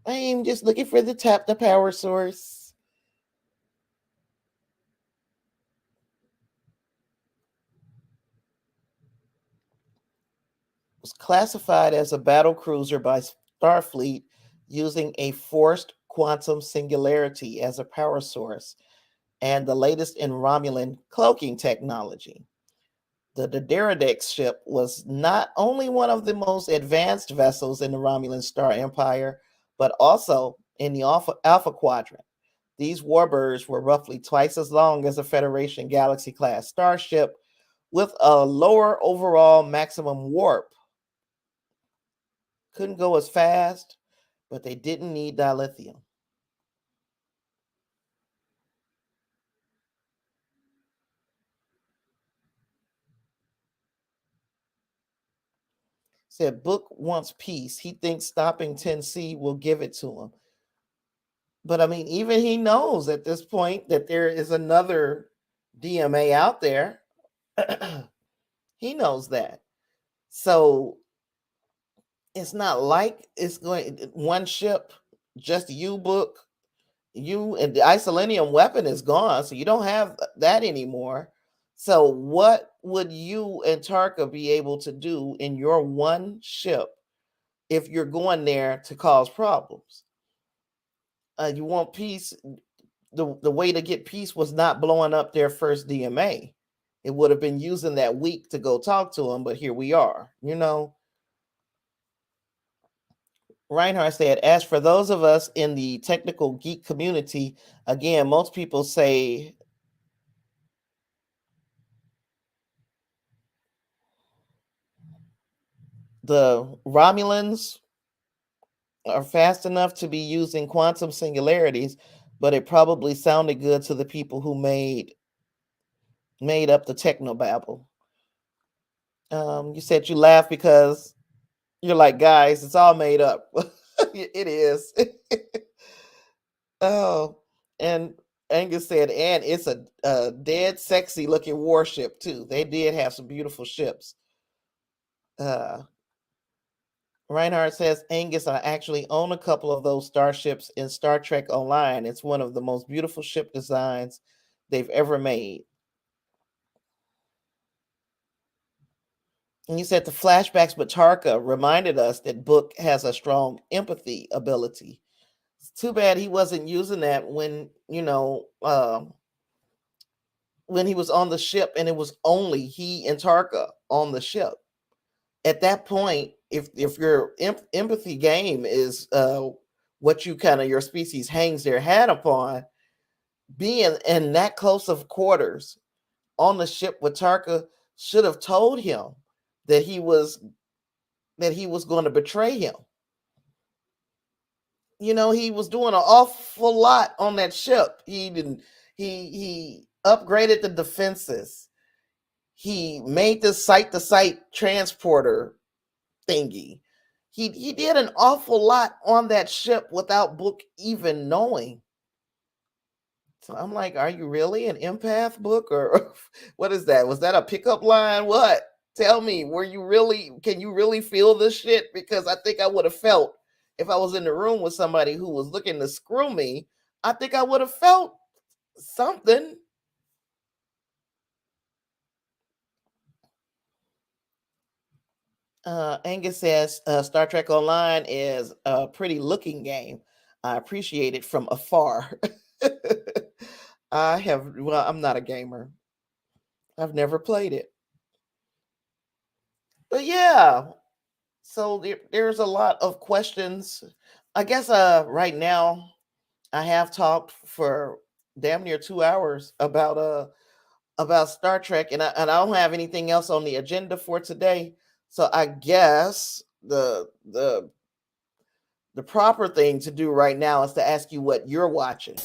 I'm just looking for the power source. Was classified as a battle cruiser by Starfleet using a forced quantum singularity as a power source and the latest in Romulan cloaking technology. The Deridex ship was not only one of the most advanced vessels in the Romulan Star Empire, but also in the Alpha Quadrant. These warbirds were roughly twice as long as a Federation Galaxy class starship with a lower overall maximum warp. Couldn't go as fast, but they didn't need dilithium. Said Book wants peace. He thinks stopping 10C will give it to him. But I mean, even he knows at this point that there is another DMA out there. He knows that. So it's not like it's going one ship, just you book, you and the isolinium weapon is gone, so you don't have that anymore. So what would you and Tarka be able to do in your one ship if you're going there to cause problems? You want peace. The way to get peace was not blowing up their first DMA. It would have been using that week to go talk to them, but here we are, you know. Reinhardt said, as for those of us in the technical geek community, again, most people say the Romulans are fast enough to be using quantum singularities, but it probably sounded good to the people who made up the technobabble. You said you laugh because you're like, guys, it's all made up. It is. Oh, and Angus said, and it's a dead sexy looking warship too. They did have some beautiful ships. Uh, Reinhardt says, Angus, I actually own a couple of those starships in Star Trek Online. It's one of the most beautiful ship designs they've ever made. And you said the flashbacks with Tarka reminded us that Book has a strong empathy ability. It's too bad he wasn't using that when, when he was on the ship and it was only he and Tarka on the ship. At that point, if your empathy game is what you kind of your species hangs their hat upon, being in that close of quarters on the ship with Tarka should have told him that he was going to betray him. You know, he was doing an awful lot on that ship. He upgraded the defenses. He made this site to site transporter thingy. He did an awful lot on that ship without Book even knowing. So I'm like, are you really an empath, Book, or what is that? Was that a pickup line? What? Tell me, can you really feel this shit? Because I think I would have felt if I was in the room with somebody who was looking to screw me, I think I would have felt something. Angus says Star Trek Online is a pretty looking game. I appreciate it from afar. I'm not a gamer. I've never played it. But yeah, so there's a lot of questions. I guess right now I have talked for damn near 2 hours about Star Trek, and I don't have anything else on the agenda for today. So I guess the proper thing to do right now is to ask you what you're watching.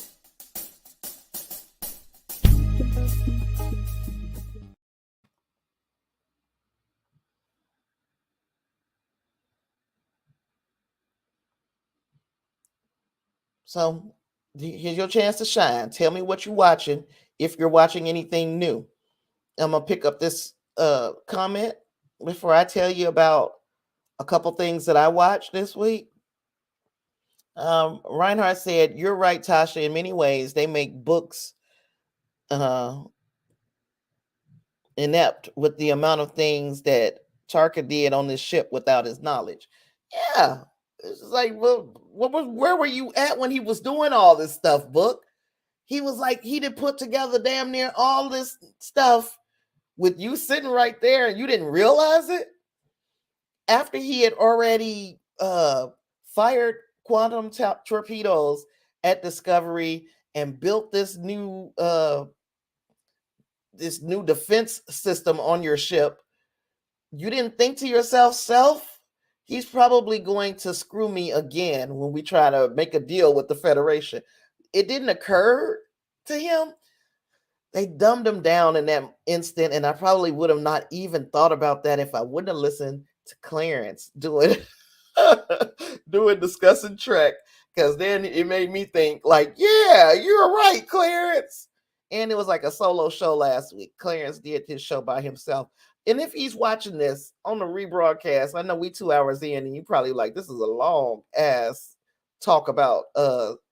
So here's your chance to shine. Tell me what you're watching, if you're watching anything new. I'm gonna pick up this comment before I tell you about a couple things that I watched this week. Reinhardt said, "You're right, Tasha. In many ways, they make books uh, inept with the amount of things that Tarka did on this ship without his knowledge." Yeah, it's like, well, where were you at when he was doing all this stuff, Book? He was like, he did put together damn near all this stuff with you sitting right there and you didn't realize it after he had already fired quantum torpedoes at Discovery and built this new defense system on your ship. You didn't think to yourself, self, he's probably going to screw me again when we try to make a deal with the Federation. It didn't occur to him. They dumbed him down in that instant, and I probably would have not even thought about that if I wouldn't have listened to Clarence doing discussing Trek, because then it made me think like, yeah, you're right, Clarence. And it was like a solo show last week. Clarence did his show by himself. And if he's watching this on the rebroadcast, I know we 2 hours in, and you probably like, this is a long ass talk about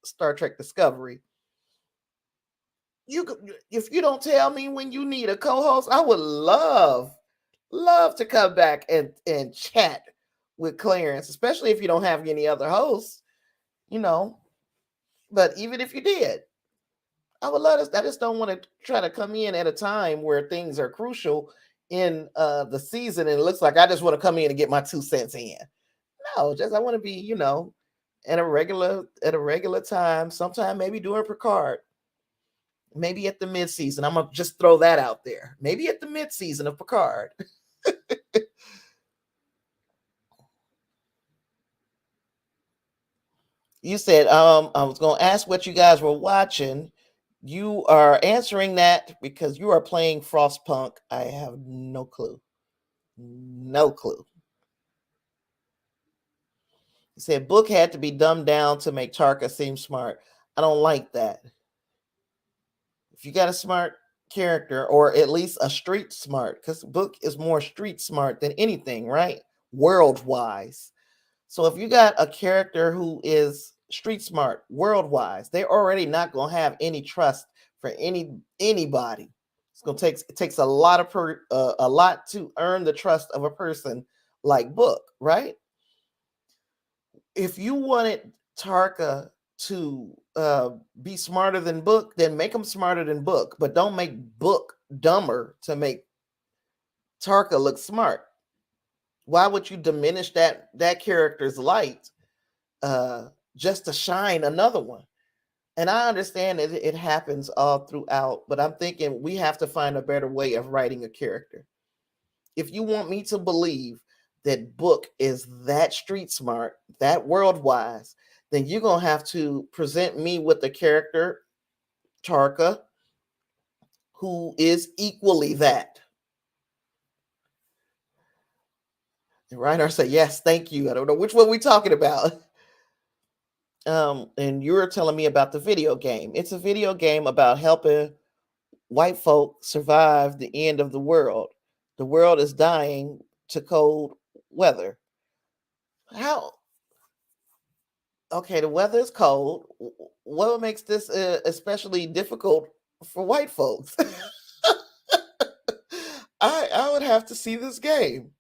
Star Trek Discovery. If you don't tell me when you need a co-host, I would love to come back and chat with Clarence, especially if you don't have any other hosts, you know. But even if you did, I would love to. I just don't want to try to come in at a time where things are crucial in the season, and it looks like I just want to come in and get my 2 cents in. No, just I want to be, at a regular time. Sometime maybe during Picard, maybe at the mid season. I'm gonna just throw that out there. Maybe at the mid season of Picard. You said I was gonna ask what you guys were watching. You are answering that because you are playing Frostpunk. I have no clue. No clue. He said book had to be dumbed down to make Tarka seem smart. I don't like that. If you got a smart character, or at least a street smart, because book is more street smart than anything, right? World wise. So if you got a character who is street smart, world wise, they're already not gonna have any trust for anybody. It's gonna take it takes a lot a lot to earn the trust of a person like Book, right? If you wanted Tarka to be smarter than Book, then make him smarter than Book, but don't make Book dumber to make Tarka look smart. Why would you diminish that character's light just to shine another one? And I understand that it happens all throughout, but I'm thinking we have to find a better way of writing a character. If you want me to believe that Book is that street smart, that world wise, then you're going to have to present me with the character, Tarka, who is equally that. And Reinhardt said, yes, thank you. I don't know which one we're talking about. And you were telling me about the video game. It's a video game about helping white folk survive the end of the world. The world is dying to cold weather. How? Okay, the weather is cold. What makes this especially difficult for white folks? I would have to see this game.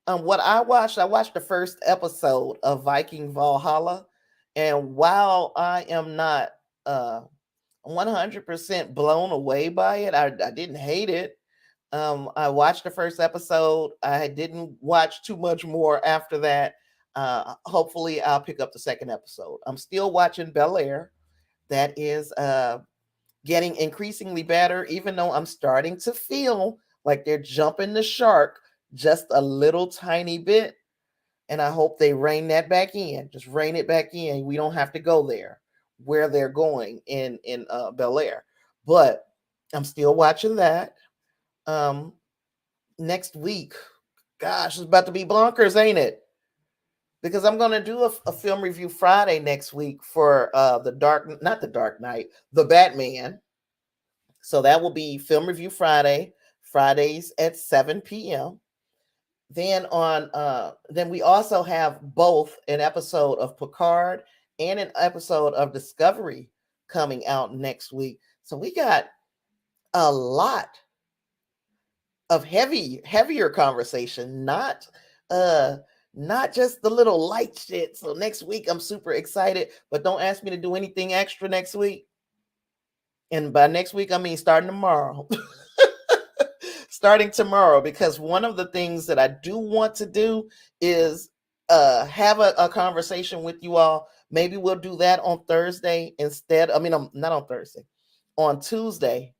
What I watched the first episode of Viking Valhalla, and while I am not 100% blown away by it, I didn't hate it. I watched the first episode. I didn't watch too much more after that. Hopefully, I'll pick up the second episode. I'm still watching Bel Air. That is getting increasingly better, even though I'm starting to feel like they're jumping the shark just a little tiny bit. And I hope they rein that back in. Just rein it back in. We don't have to go there where they're going in Bel Air. But I'm still watching that. Next week, gosh, it's about to be bonkers, ain't it? Because I'm going to do a film review Friday next week for not the Dark Knight, the Batman. So that will be film review Fridays at 7 p.m. Then we also have both an episode of Picard and an episode of Discovery coming out next week. So we got a lot of heavier conversation, not just the little light shit. So next week I'm super excited, but don't ask me to do anything extra next week. And by next week I mean starting tomorrow. Starting tomorrow, because one of the things that I do want to do is have a conversation with you all. Maybe we'll do that on Thursday instead. I mean, not on Thursday, on Tuesday.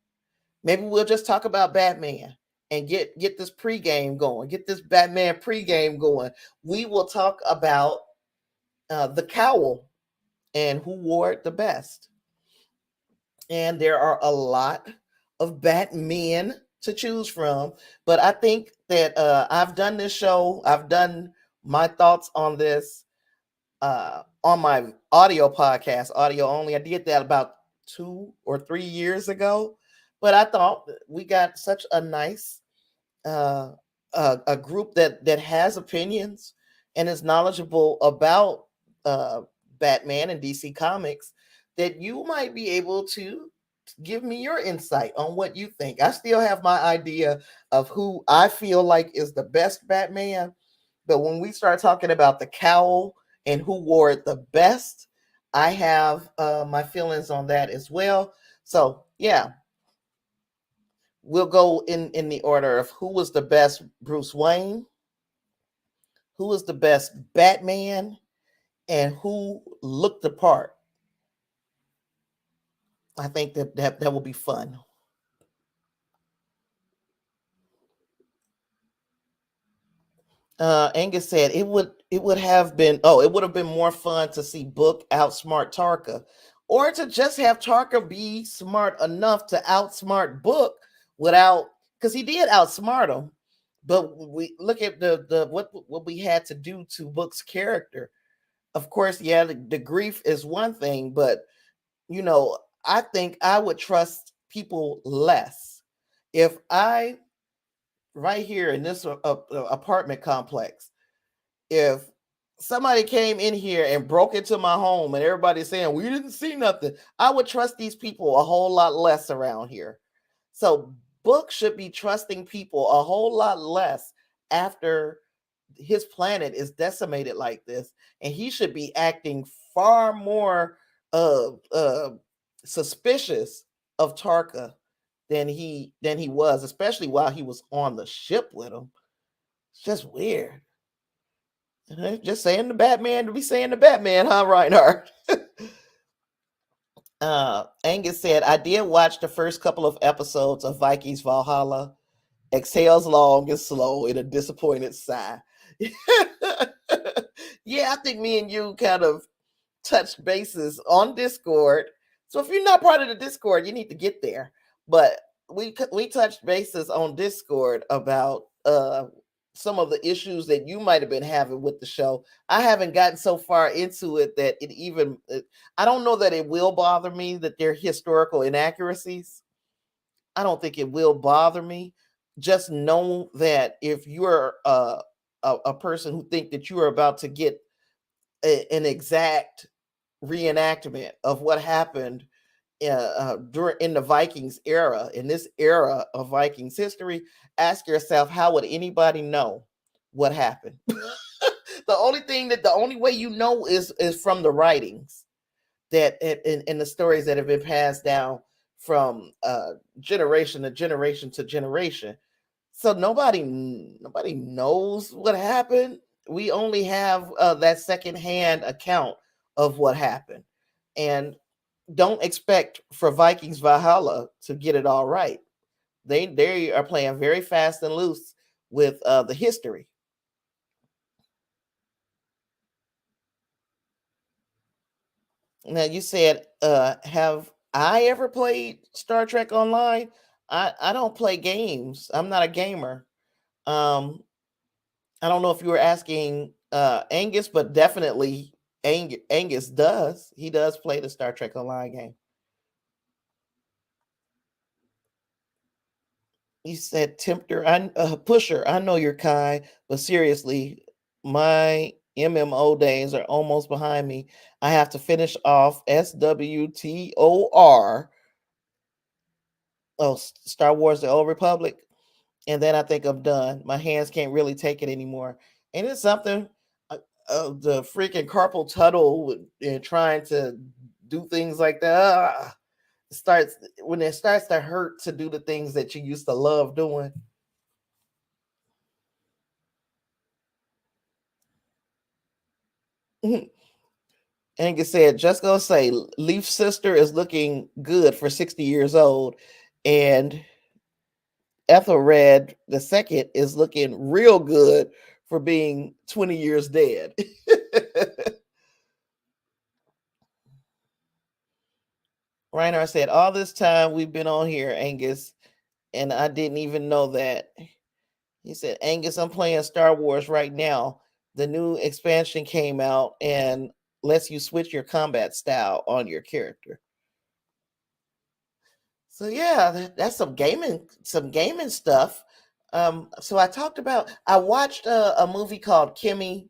Maybe we'll just talk about Batman and get this pregame going, get this Batman pregame going. We will talk about the cowl and who wore it the best. And there are a lot of Batmen to choose from, but I think that I've done this show. I've done my thoughts on this on my audio podcast, audio only. I did that about 2 or 3 years ago. But I thought we got such a nice uh, a group that has opinions and is knowledgeable about uh, Batman and DC Comics, that you might be able to give me your insight on what you think. I still have my idea of who I feel like is the best Batman, but when we start talking about the cowl and who wore it the best, I have my feelings on that as well. So yeah, we'll go in the order of who was the best Bruce Wayne, who was the best Batman, and who looked the part. I think that will be fun. Angus said it would have been more fun to see Book outsmart Tarka, or to just have Tarka be smart enough to outsmart Book without, because he did outsmart him. But we look at the what we had to do to Book's character. Of course, yeah, the grief is one thing, but you know, I think I would trust people less if I, right here in this apartment complex, if somebody came in here and broke into my home and everybody's saying we didn't see nothing, I would trust these people a whole lot less around here. So Book should be trusting people a whole lot less after his planet is decimated like this, and he should be acting far more suspicious of Tarka than he was, especially while he was on the ship with him. It's just weird. Just saying the Batman to be saying the Batman, huh, Reinhardt? Angus said, I did watch the first couple of episodes of Vikings Valhalla. Exhales long and slow in a disappointed sigh. Yeah, I think me and you kind of touched bases on Discord. So if you're not part of the Discord, you need to get there. But we touched bases on Discord about some of the issues that you might have been having with the show. I haven't gotten so far into it that I don't know that it will bother me that they're historical inaccuracies. I don't think it will bother me. Just know that if you're a person who think that you are about to get an exact reenactment of what happened during in the Vikings era, in this era of Vikings history, ask yourself, how would anybody know what happened? The only way you know is from the writings that in the stories that have been passed down from generation to generation to generation. So nobody knows what happened. We only have that secondhand account of what happened, and don't expect for Vikings Valhalla to get it all right. They are playing very fast and loose with the history. Now you said, have I ever played Star Trek Online? I don't play games. I'm not a gamer. Um, I don't know if you were asking Angus, but definitely Angus does. He does play the Star Trek Online game. He said, "Tempter, Pusher. I know you're kind, but seriously, my MMO days are almost behind me. I have to finish off SWTOR. Oh, Star Wars: The Old Republic, and then I think I'm done. My hands can't really take it anymore. And it's something, the freaking carpal tunnel and trying to do things like that. Starts when it starts to hurt to do the things that you used to love doing." Angus said, just gonna say, Leaf's sister is looking good for 60 years old, and Ethelred the second is looking real good for being 20 years dead. Reinhardt said, all this time we've been on here, Angus, and I didn't even know that. He said, Angus, I'm playing Star Wars right now. The new expansion came out and lets you switch your combat style on your character. So yeah, that's some gaming stuff. So I watched a movie called Kimmy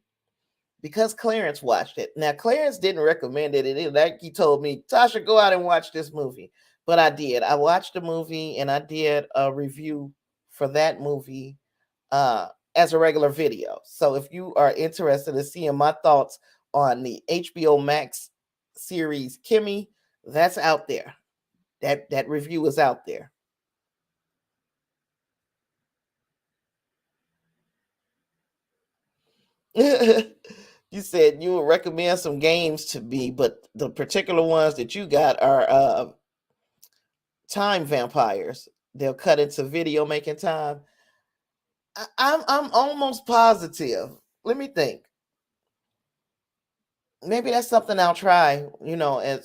because Clarence watched it. Now Clarence didn't recommend it, and like he told me, Tasha, go out and watch this movie. But I did. I watched the movie and I did a review for that movie uh, as a regular video. So if you are interested in seeing my thoughts on the HBO Max series Kimmy, that's out there. That review is out there. You said you would recommend some games to me, but the particular ones that you got are time vampires. They'll cut into video making time. I'm almost positive. Let me think. Maybe that's something I'll try.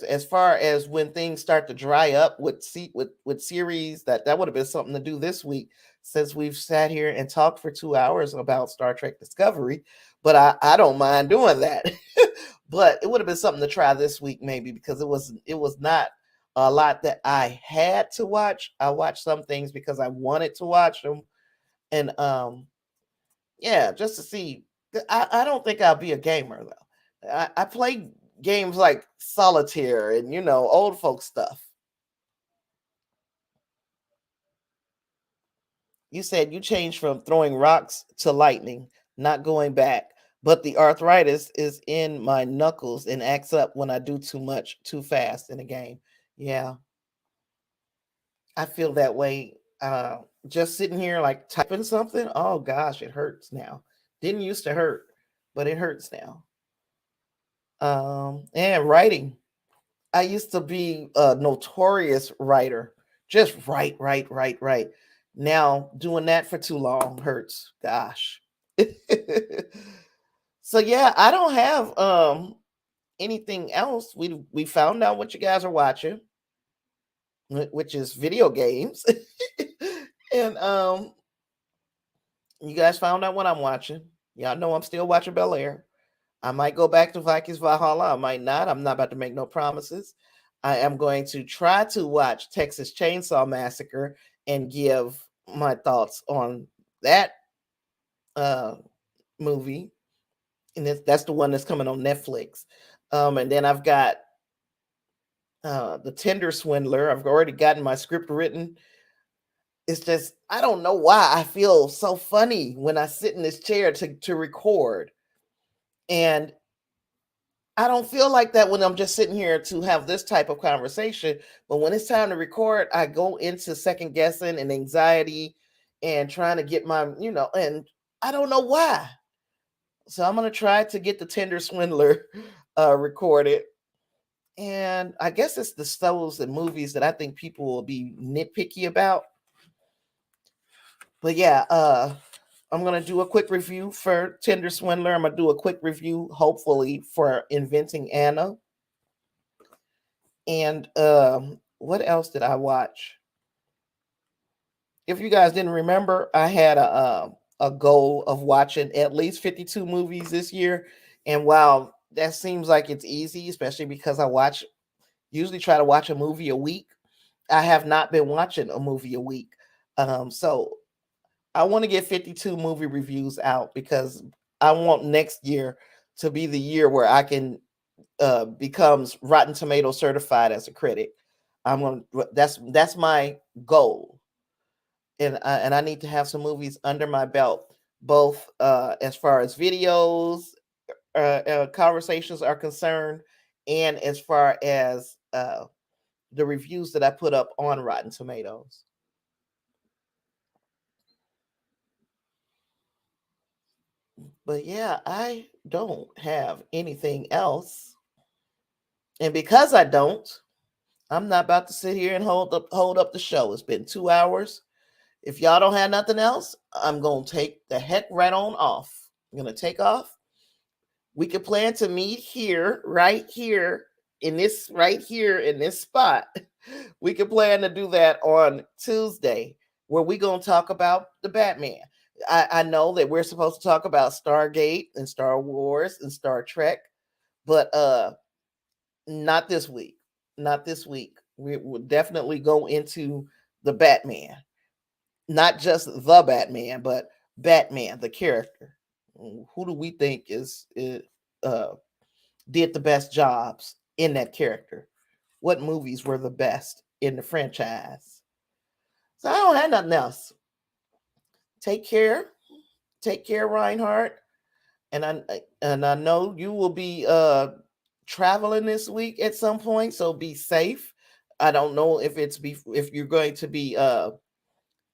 As far as when things start to dry up with series, that would have been something to do this week since we've sat here and talked for 2 hours about Star Trek Discovery. But I don't mind doing that. But it would have been something to try this week maybe because it was not a lot that I had to watch. I watched some things because I wanted to watch them, and yeah, just to see. I don't think I'll be a gamer though. I play games like solitaire and old folk stuff. You said you changed from throwing rocks to lightning, not going back. But the arthritis is in my knuckles and acts up when I do too much too fast in a game. Yeah, I feel that way. Just sitting here like typing something. Oh gosh, it hurts now. Didn't used to hurt, but it hurts now. And writing. I used to be a notorious writer. Just write, write, write, write. Now doing that for too long hurts. Gosh. So yeah, I don't have anything else. We found out what you guys are watching, which is video games. And you guys found out what I'm watching. Y'all know I'm still watching Bel Air. I might go back to Vikings Valhalla. I might not. I'm not about to make no promises. I am going to try to watch Texas Chainsaw Massacre and give my thoughts on that uh, movie. And that's the one that's coming on Netflix. And then I've got The Tender Swindler. I've already gotten my script written. It's just, I don't know why I feel so funny when I sit in this chair to record. And I don't feel like that when I'm just sitting here to have this type of conversation. But when it's time to record, I go into second guessing and anxiety and trying to get and I don't know why. So I'm going to try to get the Tender Swindler recorded. And I guess it's the shows and movies that I think people will be nitpicky about. But yeah, I'm going to do a quick review for Tender Swindler. I'm going to do a quick review, hopefully, for Inventing Anna. And what else did I watch? If you guys didn't remember, I had a goal of watching at least 52 movies this year. And while that seems like it's easy, especially because I usually try to watch a movie a week, I have not been watching a movie a week. So I want to get 52 movie reviews out because I want next year to be the year where I can becomes Rotten Tomato certified as a critic. That's my goal, and I need to have some movies under my belt, both as far as videos, conversations are concerned, and as far as the reviews that I put up on Rotten Tomatoes. But yeah, I don't have anything else, and because I don't, I'm not about to sit here and hold up the show. It's been 2 hours. If y'all don't have nothing else, I'm gonna take the heck right on off. I'm gonna take off. We can plan to meet here, right here in this spot. We can plan to do that on Tuesday, where we gonna talk about the Batman. I know that we're supposed to talk about Stargate and Star Wars and Star Trek, but not this week. Not this week. We will definitely go into the Batman, not just the Batman, but Batman, the character. Who do we think uh, did the best jobs in that character? What movies were the best in the franchise? So I don't have nothing else. Take care. Take care, Reinhardt. And I know you will be traveling this week at some point, so be safe. I don't know if you're going to be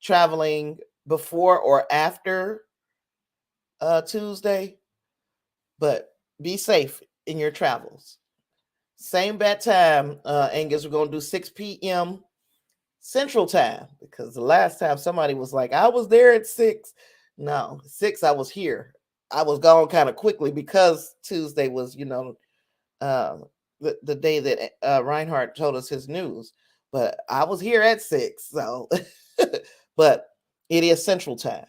traveling before or after Tuesday, but be safe in your travels. Same bad time, Angus. We're gonna do 6 p.m. Central Time because the last time somebody was like, "I was there at 6." No, 6. I was here. I was gone kind of quickly because Tuesday was, uh, the day that Reinhardt told us his news. But I was here at 6, so. But it is Central Time.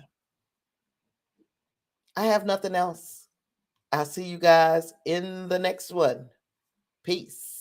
I have nothing else. I'll see you guys in the next one. Peace.